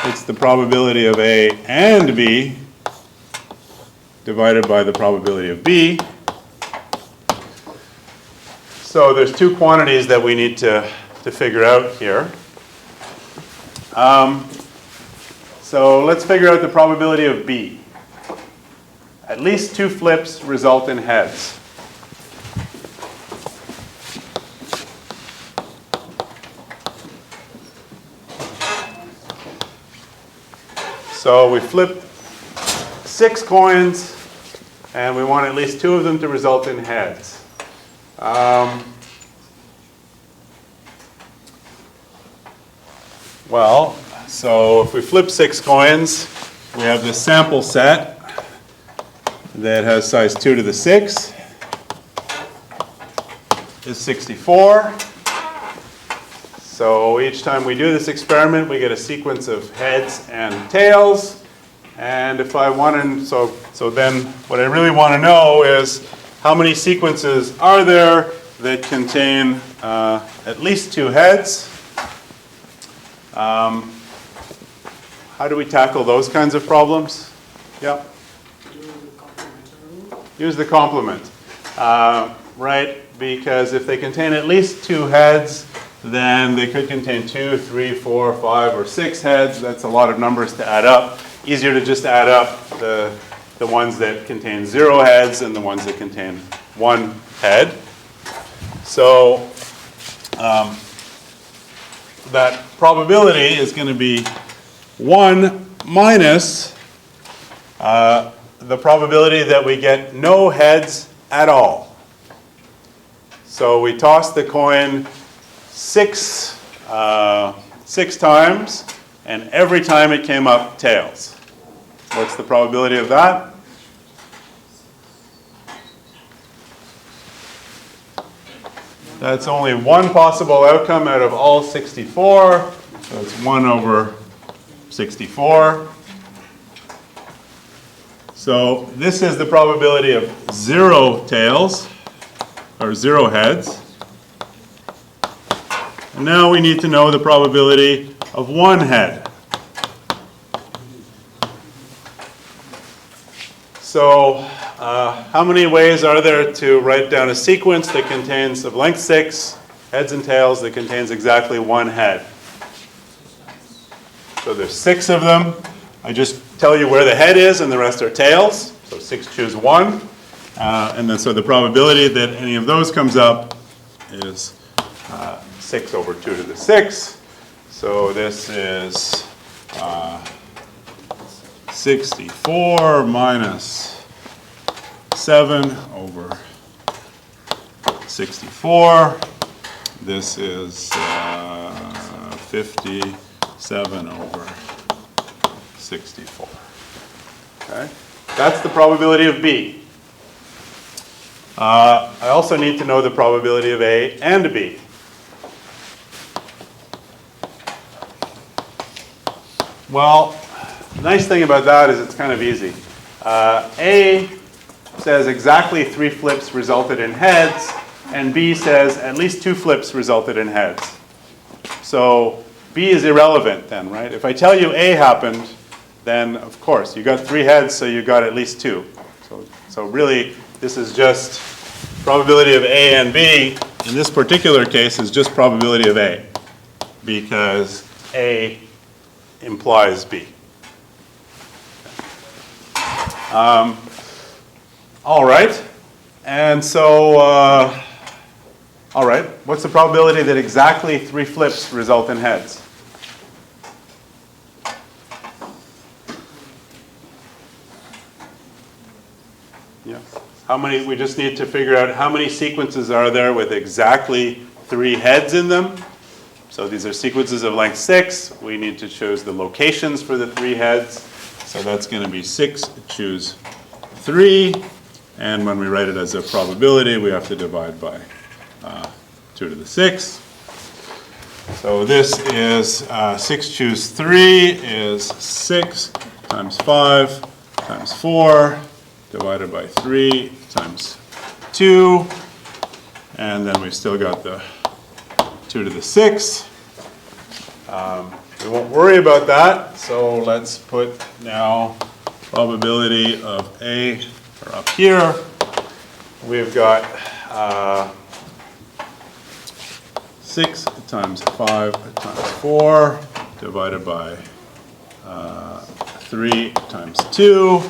It's the probability of A and B divided by the probability of B. So there's 2 quantities that we need to figure out here. So let's figure out the probability of B. At least 2 flips result in heads. So we flip 6 coins, and we want at least 2 of them to result in heads. Well, so if we flip 6 coins, we have this sample set that has size 2 to the 6 is 64. So each time we do this experiment, we get a sequence of heads and tails. And if I want to, so then what I really want to know is how many sequences are there that contain at least 2 heads. How do we tackle those kinds of problems? Yeah. Use the complement, right? Because if they contain at least 2 heads, then they could contain 2, 3, 4, 5, or 6 heads. That's a lot of numbers to add up. Easier to just add up the ones that contain 0 heads and the ones that contain 1 head. So that probability is going to be 1 minus the probability that we get no heads at all. So we toss the coin 6 times, and every time it came up tails. What's the probability of that? That's only one possible outcome out of all 64. So it's 1 over 64. So this is the probability of 0 tails, or 0 heads. And now we need to know the probability of 1 head. So how many ways are there to write down a sequence that contains of length 6 heads and tails that contains exactly 1 head? So there's 6 of them. I just tell you where the head is and the rest are tails. So 6 choose 1. And then so the probability that any of those comes up is 6 over 2 to the 6. So this is 64 minus 7 over 64. This is 57 over 64. Okay, that's the probability of B. I also need to know the probability of A and B. Well, The nice thing about that is it's kind of easy. A says exactly 3 flips resulted in heads, and B says at least 2 flips resulted in heads. So B is irrelevant then, right? If I tell you A happened, then of course you got 3 heads, so you got at least 2. So really, this is just probability of A and B. In this particular case, is just probability of A, because A implies B. All right, and so, all right, what's the probability that exactly 3 flips result in heads? Yeah. How many, we just need to figure out how many sequences are there with exactly 3 heads in them. So these are sequences of length 6. We need to choose the locations for the 3 heads. So that's going to be 6, choose 3. And when we write it as a probability, we have to divide by 2 to the 6. So this is 6 choose 3 is 6 times 5 times 4 divided by 3 times 2. And then we've still got the 2 to the 6. We won't worry about that. So let's put now probability of A up here. We've got 6 times 5 times 4 divided by 3 times 2.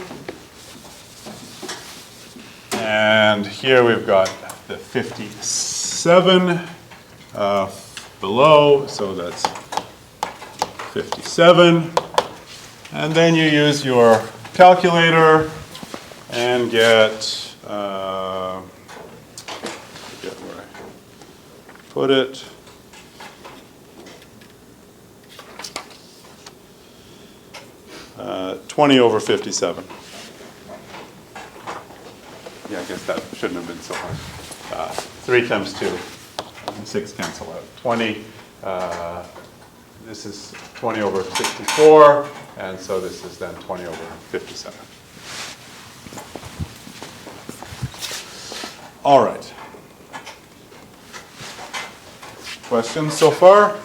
And here we've got the 57 below, so that's 57. And then you use your calculator and get, forget where I put it. Uh, 20 over 57. Yeah, I guess that shouldn't have been so hard. 3 times 2, 6 cancel out. 20, this is 20 over 64, and so this is then 20 over 57. All right. Questions so far?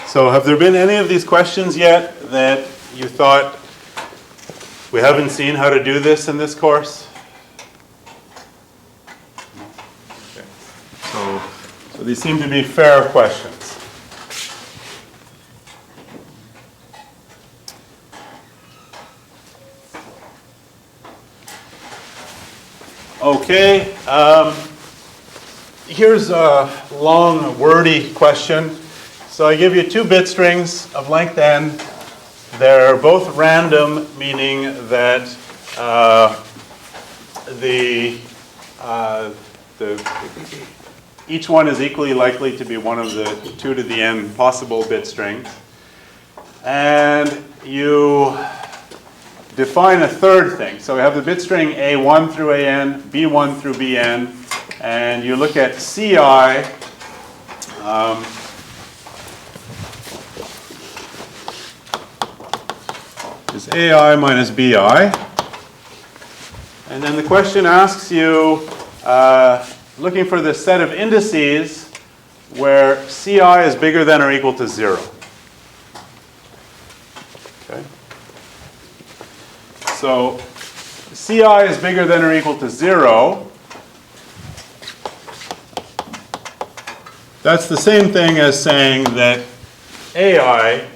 So have there been any of these questions yet that you thought, we haven't seen how to do this in this course? Okay. So these seem to be fair questions. Okay, here's a long, wordy question. So I give you 2 bit strings of length n. They're both random, meaning that each one is equally likely to be one of the 2 to the n possible bit strings. And you define a third thing. So we have the bit string A1 through AN, B1 through BN, and you look at CI. Is AI minus BI. And then the question asks you, looking for the set of indices where CI is bigger than or equal to 0. Okay. So CI is bigger than or equal to 0. That's the same thing as saying that AI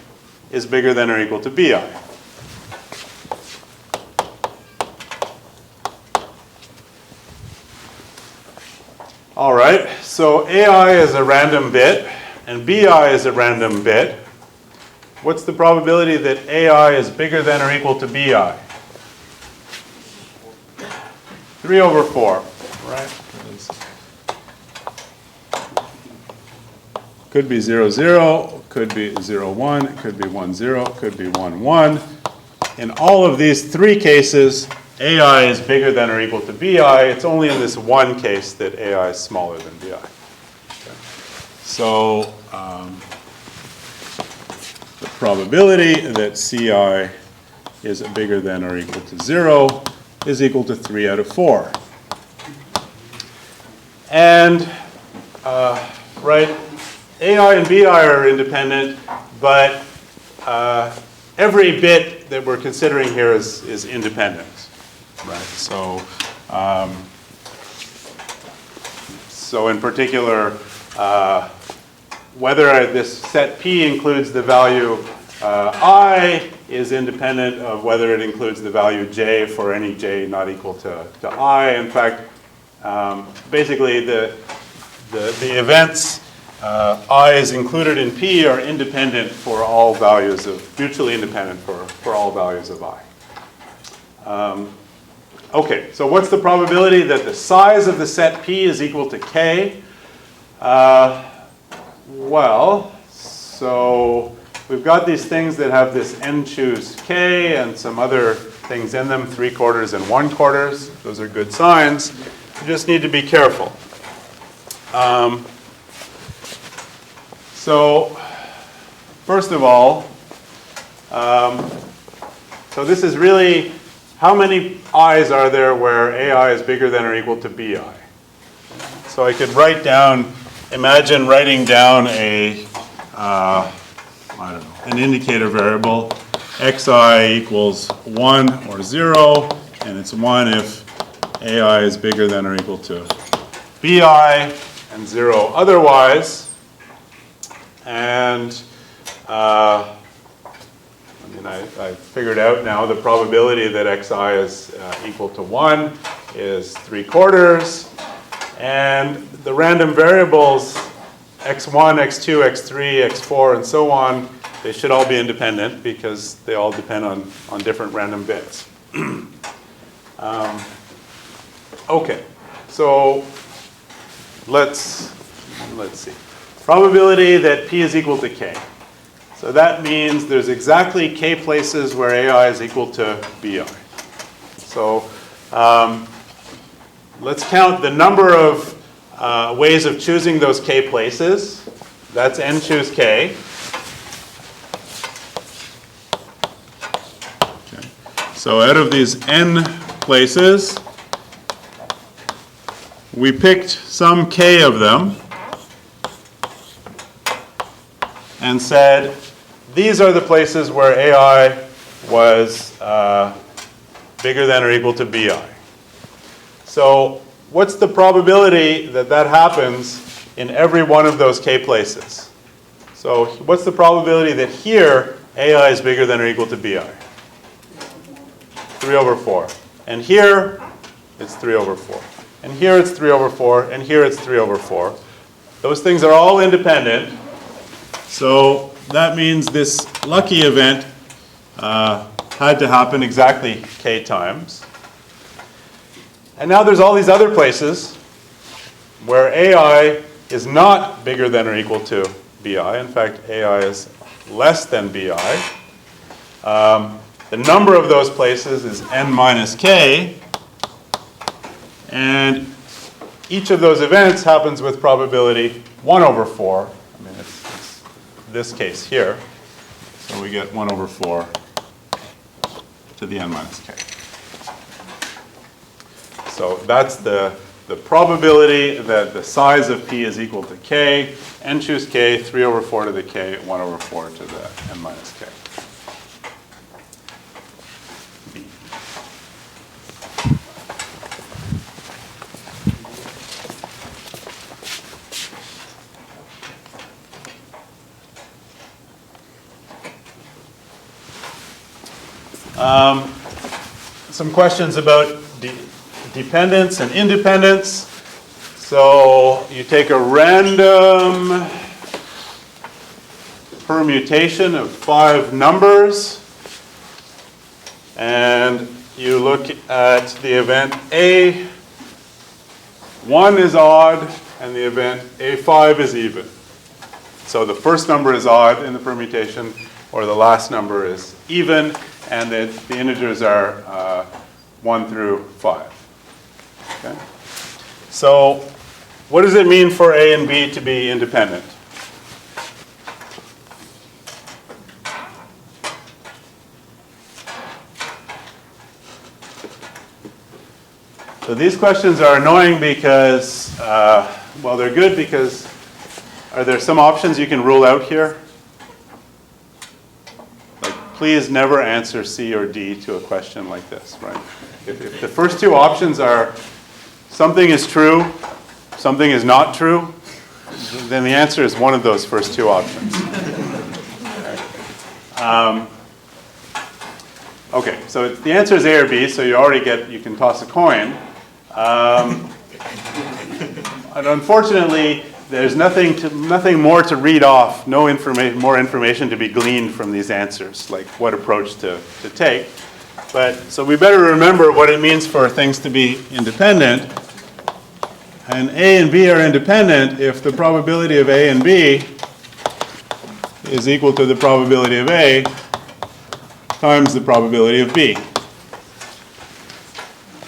is bigger than or equal to BI. All right, so AI is a random bit and BI is a random bit. What's the probability that AI is bigger than or equal to BI? 3 over 4, right? Could be 0, 0, could be 0, 1, could be 1, 0, could be 1, 1. In all of these 3 cases, AI is bigger than or equal to BI. It's only in this one case that AI is smaller than BI. Okay. So the probability that CI is bigger than or equal to 0 is equal to 3 out of 4. And, right, AI and BI are independent, but every bit that we're considering here is independent, right? So in particular, whether this set P includes the value I is independent of whether it includes the value j for any j not equal to I. In fact, basically the events I is included in P are independent for all values of, mutually independent for all values of I. Okay, so what's the probability that the size of the set P is equal to k? Well, so we've got these things that have this n choose k and some other things in them, 3/4 and 1/4. Those are good signs. You just need to be careful. So first of all, so this is really, how many i's are there where AI is bigger than or equal to BI? So I could write down, imagine writing down a, I don't know, an indicator variable, xi equals 1 or 0, and it's 1 if AI is bigger than or equal to BI, and 0 otherwise. And I figured out now the probability that xi is equal to 1 is 3/4. And the random variables x1, x2, x3, x4, and so on, they should all be independent because they all depend on different random bits. Okay, so let's see. Probability that P is equal to K. So that means there's exactly K places where AI is equal to BI. So let's count the number of ways of choosing those K places. That's n choose K. Okay. So out of these n places, we picked some K of them and said, these are the places where AI was bigger than or equal to BI. So what's the probability that that happens in every one of those K places? So what's the probability that here AI is bigger than or equal to BI? 3/4. And here it's 3/4. And here it's 3/4. And here it's 3/4. Those things are all independent. So that means this lucky event had to happen exactly K times. And now there's all these other places where AI is not bigger than or equal to BI. In fact, AI is less than BI. The number of those places is n minus k. And each of those events happens with probability 1/4. I mean, it's this case here. So we get 1/4 to the n minus k. So that's the probability that the size of P is equal to k. N choose k, 3/4 to the k, 1/4 to the n minus k. B. Some questions about dependence and independence. So you take a random permutation of 5 numbers and you look at the event A1 is odd and the event A5 is even. So the first number is odd in the permutation or the last number is even, and the integers are 1 through 5. Okay? So what does it mean for A and B to be independent? So these questions are annoying because, well, they're good because are there some options you can rule out here? Like, please never answer C or D to a question like this, right? If the first two options are something is true, something is not true, then the answer is one of those first two options. Okay, so the answer is A or B, so you can toss a coin. And unfortunately, there's nothing more to read off, more information to be gleaned from these answers, like what approach to take. So we better remember what it means for things to be independent. And A and B are independent if the probability of A and B is equal to the probability of A times the probability of B.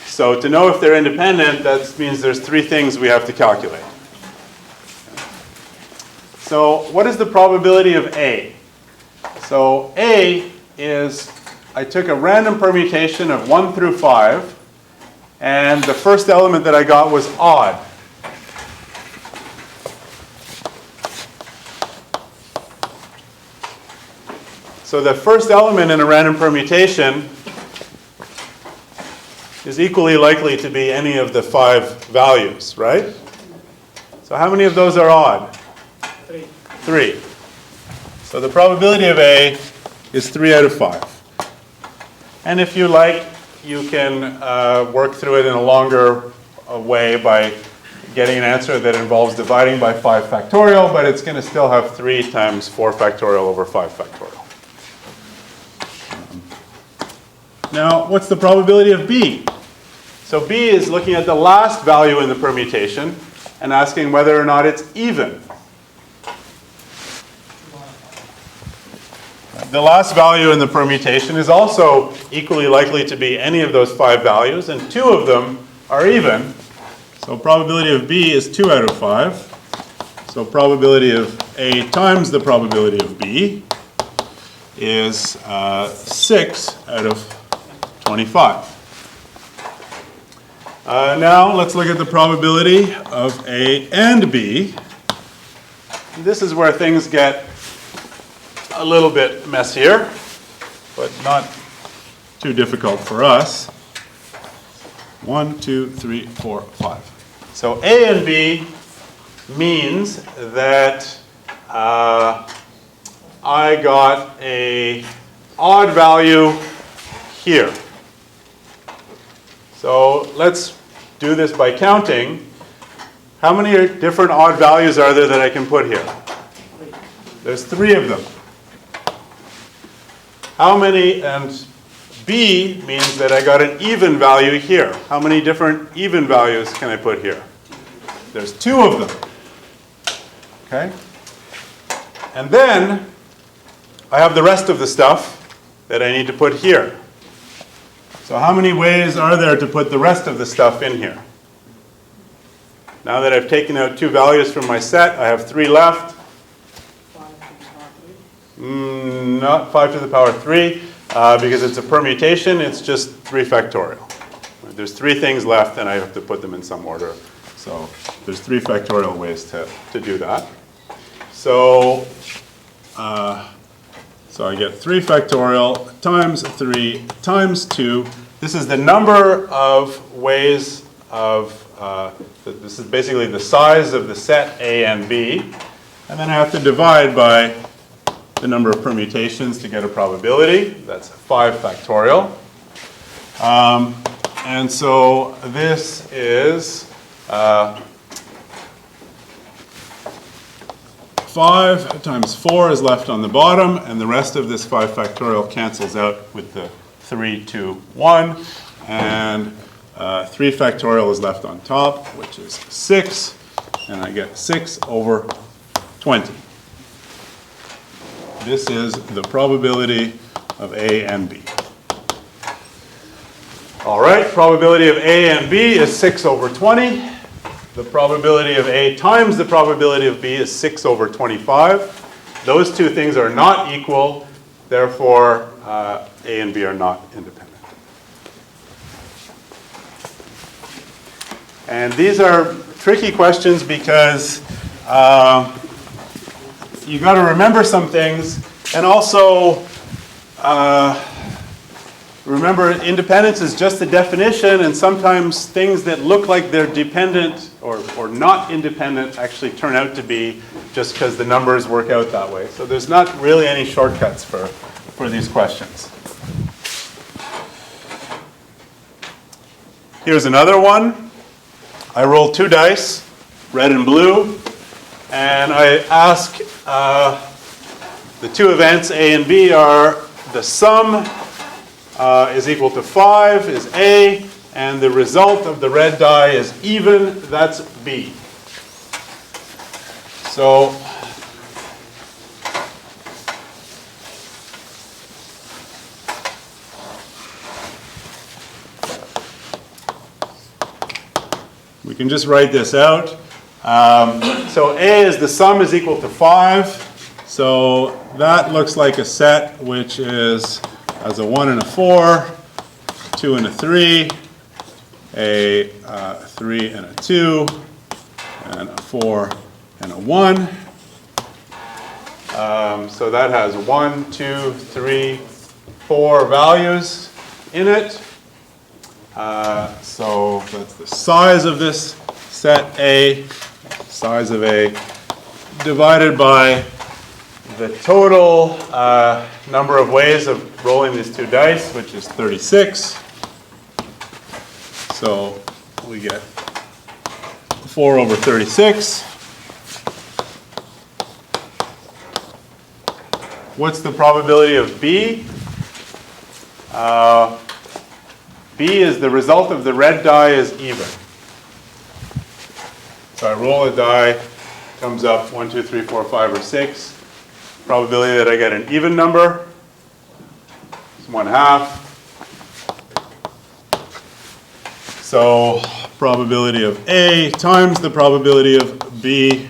So to know if they're independent, that means there's three things we have to calculate. So what is the probability of A? So A is, I took a random permutation of 1 through 5, and the first element that I got was odd. So the first element in a random permutation is equally likely to be any of the 5 values, right? So how many of those are odd? 3. 3. So the probability of A is 3 out of 5. And if you like, you can work through it in a longer way by getting an answer that involves dividing by 5 factorial, but it's going to still have 3 times 4 factorial over 5 factorial. Now, what's the probability of B? So B is looking at the last value in the permutation and asking whether or not it's even. The last value in the permutation is also equally likely to be any of those 5 values, and 2 of them are even. So probability of B is 2 out of 5. So probability of A times the probability of B is 6 out of 25. Now let's look at the probability of A and B. This is where things get a little bit messier, but not too difficult for us. 1, 2, 3, 4, 5. So A and B means that I got an odd value here. So let's do this by counting. How many different odd values are there that I can put here? There's 3 of them. How many, and B means that I got an even value here. How many different even values can I put here? There's 2 of them. Okay? And then I have the rest of the stuff that I need to put here. So how many ways are there to put the rest of the stuff in here? Now that I've taken out 2 values from my set, I have 3 left. 5 to the power 3. Not 5 to the power 3, because it's a permutation, it's just 3 factorial. There's 3 things left, and I have to put them in some order. So there's 3 factorial ways to do that. So I get 3 factorial times 3 times 2. This is the number of ways of, this is basically the size of the set A and B. And then I have to divide by the number of permutations to get a probability. That's 5 factorial. And so this is 5 times 4 is left on the bottom, and the rest of this 5 factorial cancels out with the 3, 2, 1. And 3 factorial is left on top, which is 6. And I get 6 over 20. This is the probability of A and B. All right, probability of A and B is 6 over 20. The probability of A times the probability of B is 6 over 25. Those 2 things are not equal, therefore A and B are not independent. And these are tricky questions because you got to remember some things, and also remember independence is just a definition, and sometimes things that look like they're dependent or not independent actually turn out to be just because the numbers work out that way. So there's not really any shortcuts for these questions. Here's another one. I roll 2 dice, red and blue, and I ask the 2 events A and B are the sum is equal to 5 is A, and the result of the red die is even, that's B. So we can just write this out. So A is the sum is equal to 5. So that looks like a set which is as a 1 and a 4, 2 and a 3, a 3 and a 2, and a 4 and a 1. So that has 1, 2, 3, 4 values in it. So that's the size of this set A, size of A, divided by the total number of ways of rolling these 2 dice, which is 36. So we get 4 over 36. What's the probability of B? B is the result of the red die is even. So I roll a die, comes up 1, 2, 3, 4, 5, or 6. Probability that I get an even number is 1/2. So probability of A times the probability of B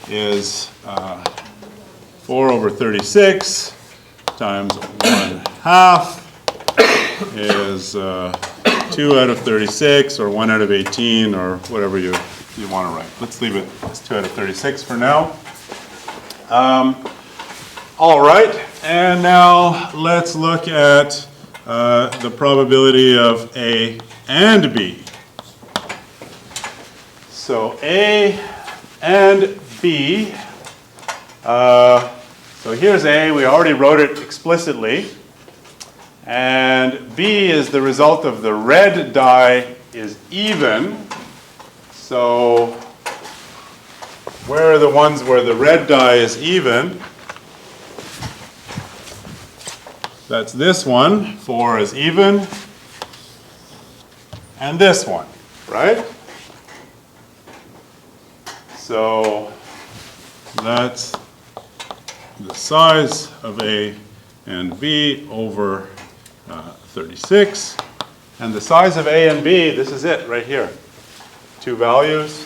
is 4 over 36 times 1/2 is 2 out of 36 or 1 out of 18 or whatever you want to write. Let's leave it as 2 out of 36 for now. All right, and now let's look at the probability of A and B. So A and B, so here's A, we already wrote it explicitly, and B is the result of the red die is even. So where are the ones where the red die is even? That's this one, 4 is even, and this one, right? So that's the size of A and B over 36. And the size of A and B, this is it right here. 2 values.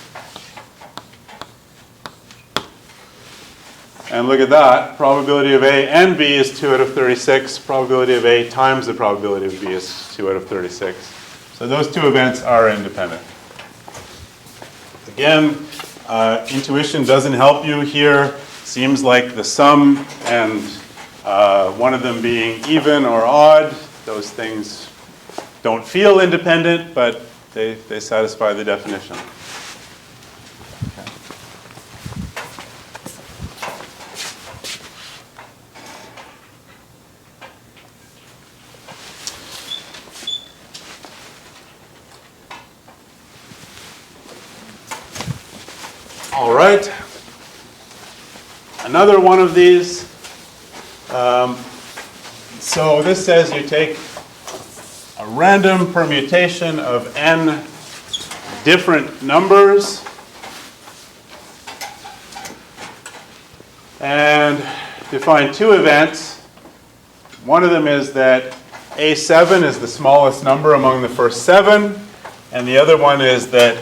And look at that. Probability of A and B is 2 out of 36. Probability of A times the probability of B is 2 out of 36. So those 2 events are independent. Again, intuition doesn't help you here. Seems like the sum and one of them being even or odd, those things don't feel independent, but they satisfy the definition. Okay. All right. Another one of these. So this says you take a random permutation of n different numbers and define 2 events. One of them is that A7 is the smallest number among the first 7, and the other one is that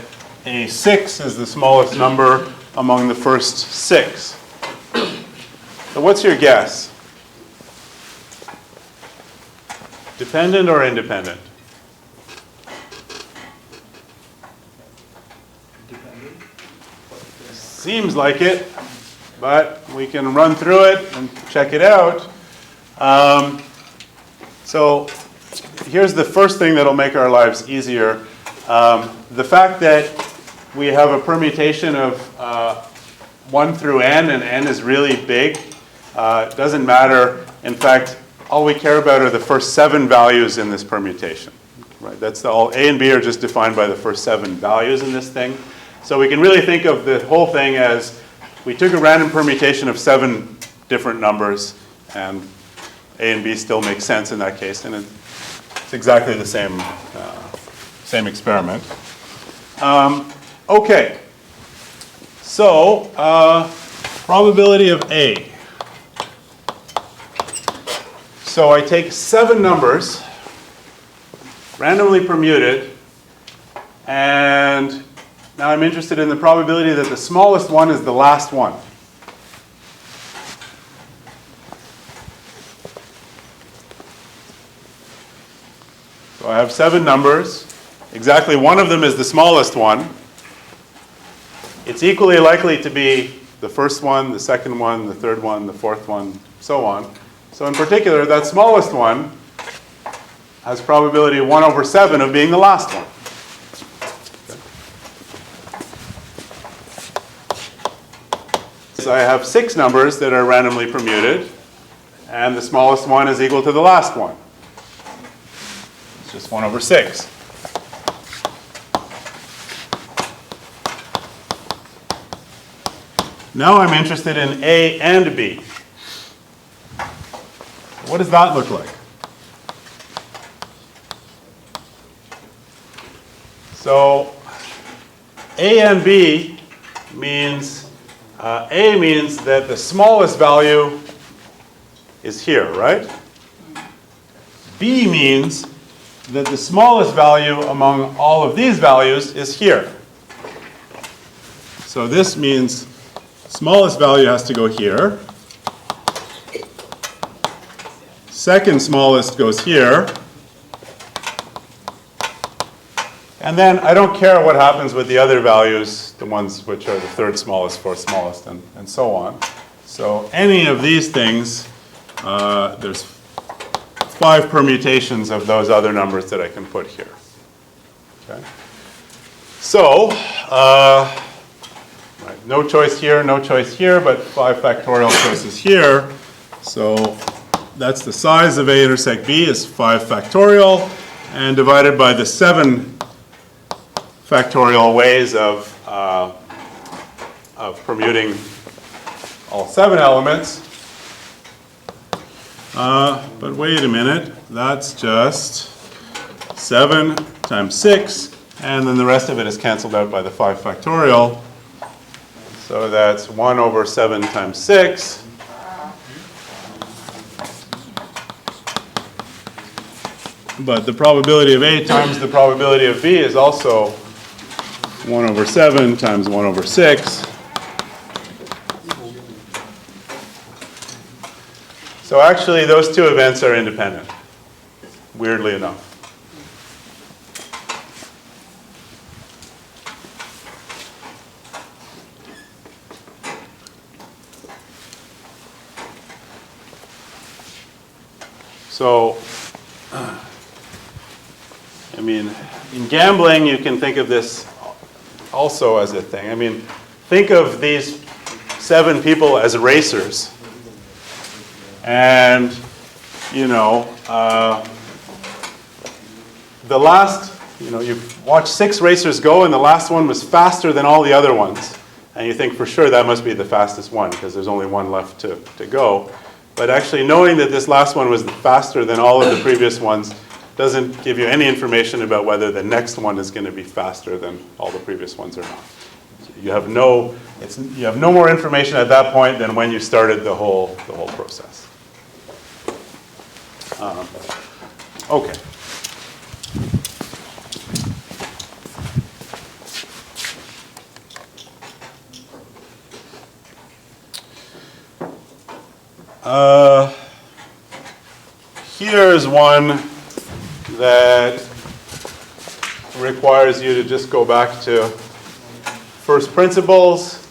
A6 is the smallest number among the first 6. So what's your guess? Dependent or independent? seems like it, but we can run through it and check it out. So here's the first thing that'll make our lives easier. The fact that we have a permutation of 1 through n, and n is really big, doesn't matter. In fact, all we care about are the first 7 values in this permutation. Right? That's all. A and B are just defined by the first 7 values in this thing. So we can really think of the whole thing as we took a random permutation of 7 different numbers, and A and B still make sense in that case, and it's exactly the same experiment. Okay, so probability of A. So I take 7 numbers, randomly permuted, and now I'm interested in the probability that the smallest one is the last one. So I have 7 numbers. Exactly one of them is the smallest one. It's equally likely to be the first one, the second one, the third one, the fourth one, so on. So in particular, that smallest one has probability 1 over 7 of being the last one. So I have 6 numbers that are randomly permuted, and the smallest one is equal to the last one. It's just 1 over 6. Now I'm interested in A and B. What does that look like? So A and B means, A means that the smallest value is here, right? B means that the smallest value among all of these values is here. So this means smallest value has to go here. Second smallest goes here. And then I don't care what happens with the other values, the ones which are the third smallest, fourth smallest, and so on. So any of these things, there's 5 permutations of those other numbers that I can put here. Okay. So, right, no choice here, no choice here, but 5 factorial choices here. So that's the size of A intersect B is 5 factorial, and divided by the 7 factorial ways of permuting all 7 elements. But wait a minute, that's just 7 times 6, and then the rest of it is canceled out by the 5 factorial. So that's 1 over 7 times 6. But the probability of A times the probability of B is also 1 over 7 times 1 over 6. So actually, those 2 events are independent, weirdly enough. So, I mean, in gambling, you can think of this also as a thing. I mean, think of these 7 people as racers. And, you know, the last, you know, you've watched 6 racers go, and the last one was faster than all the other ones. And you think for sure that must be the fastest one, because there's only one left to go. But actually knowing that this last one was faster than all of the previous ones doesn't give you any information about whether the next one is going to be faster than all the previous ones or not. You have no more information at that point than when you started the whole process. Okay. Here's one that requires you to just go back to first principles.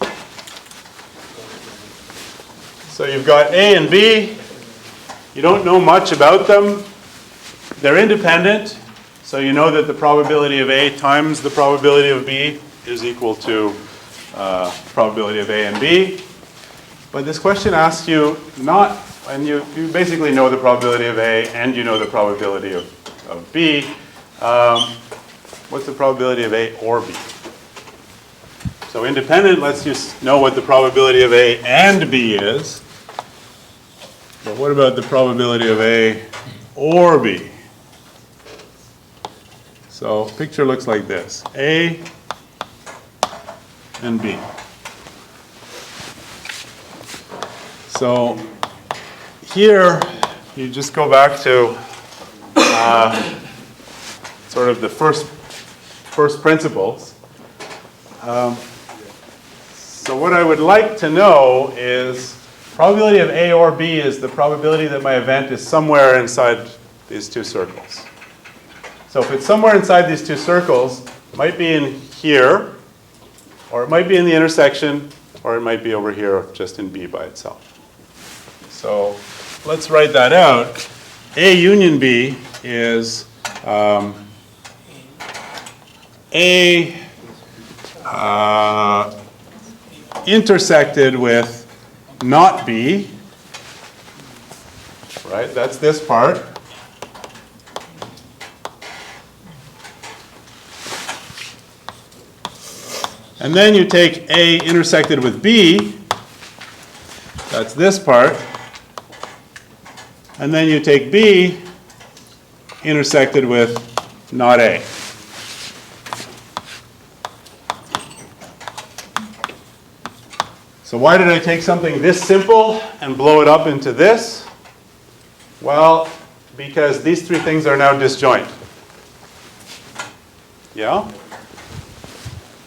So you've got A and B. You don't know much about them. They're independent, so you know that the probability of A times the probability of B is equal to probability of A and B. But this question asks you not, and you basically know the probability of A and you know the probability of B. What's the probability of A or B? So independent lets you know what the probability of A and B is. But what about the probability of A or B? So picture looks like this. A and B. So here, you just go back to sort of the first principles. So what I would like to know is probability of A or B is the probability that my event is somewhere inside these two circles. So if it's somewhere inside these two circles, it might be in here, or it might be in the intersection, or it might be over here just in B by itself. So let's write that out. A union B is A intersected with not B, right? That's this part. And then you take A intersected with B, that's this part. And then you take B intersected with not A. So why did I take something this simple and blow it up into this? Well, because these three things are now disjoint. Yeah?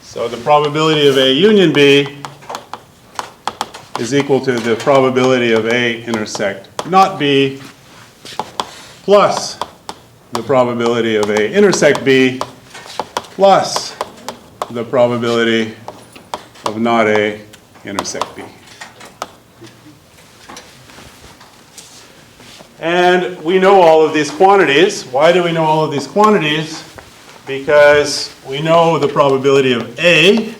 So the probability of A union B is equal to the probability of A intersect not B plus the probability of A intersect B plus the probability of not A intersect B. And we know all of these quantities. Why do we know all of these quantities? Because we know the probability of A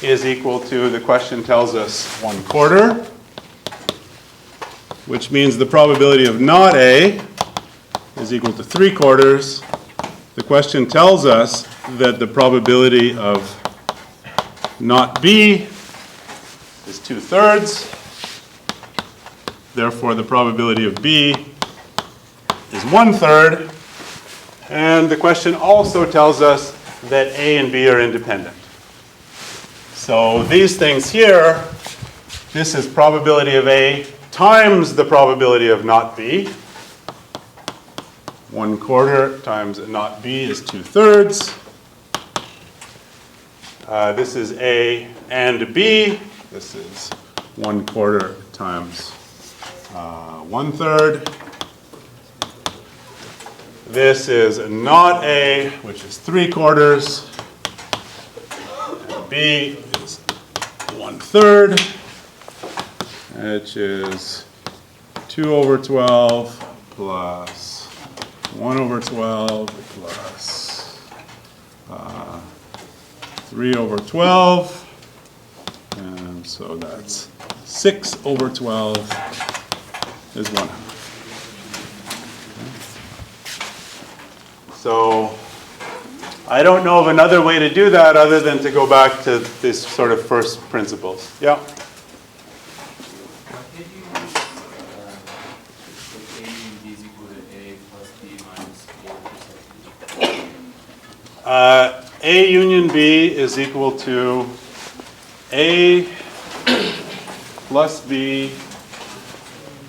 is equal to, the question tells us, 1/4, which means the probability of not A is equal to 3/4. The question tells us that the probability of not B is 2/3. Therefore, the probability of B is 1/3. And the question also tells us that A and B are independent. So these things here, this is probability of A times the probability of not B. 1/4 times not B is 2/3. This is A and B. This is 1/4 times 1/3. This is not A, which is 3/4. And B is 1/3, which is 2/12 plus 1/12 plus 3/12. And so that's 6/12 is 1/2. So I don't know of another way to do that other than to go back to this sort of first principles. Yeah? A union B is equal to A plus B.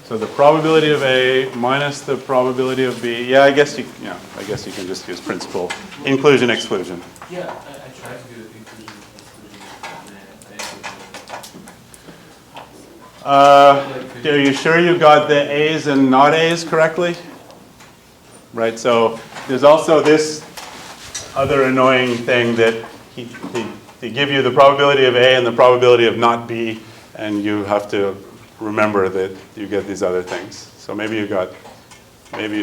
So the probability of A minus the probability of B. Yeah, I guess you can just use principal inclusion exclusion. Yeah, I tried to do the inclusion exclusion. Are you sure you got the A's and not A's correctly? Right, so there's also this other annoying thing that they give you the probability of A and the probability of not B, and you have to remember that you get these other things. So maybe you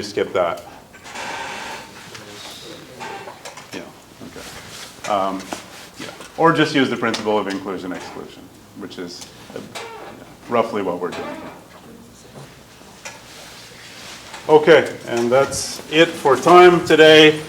skip that. Yeah, okay. Yeah. Or just use the principle of inclusion-exclusion, which is roughly what we're doing. Okay, and that's it for time today.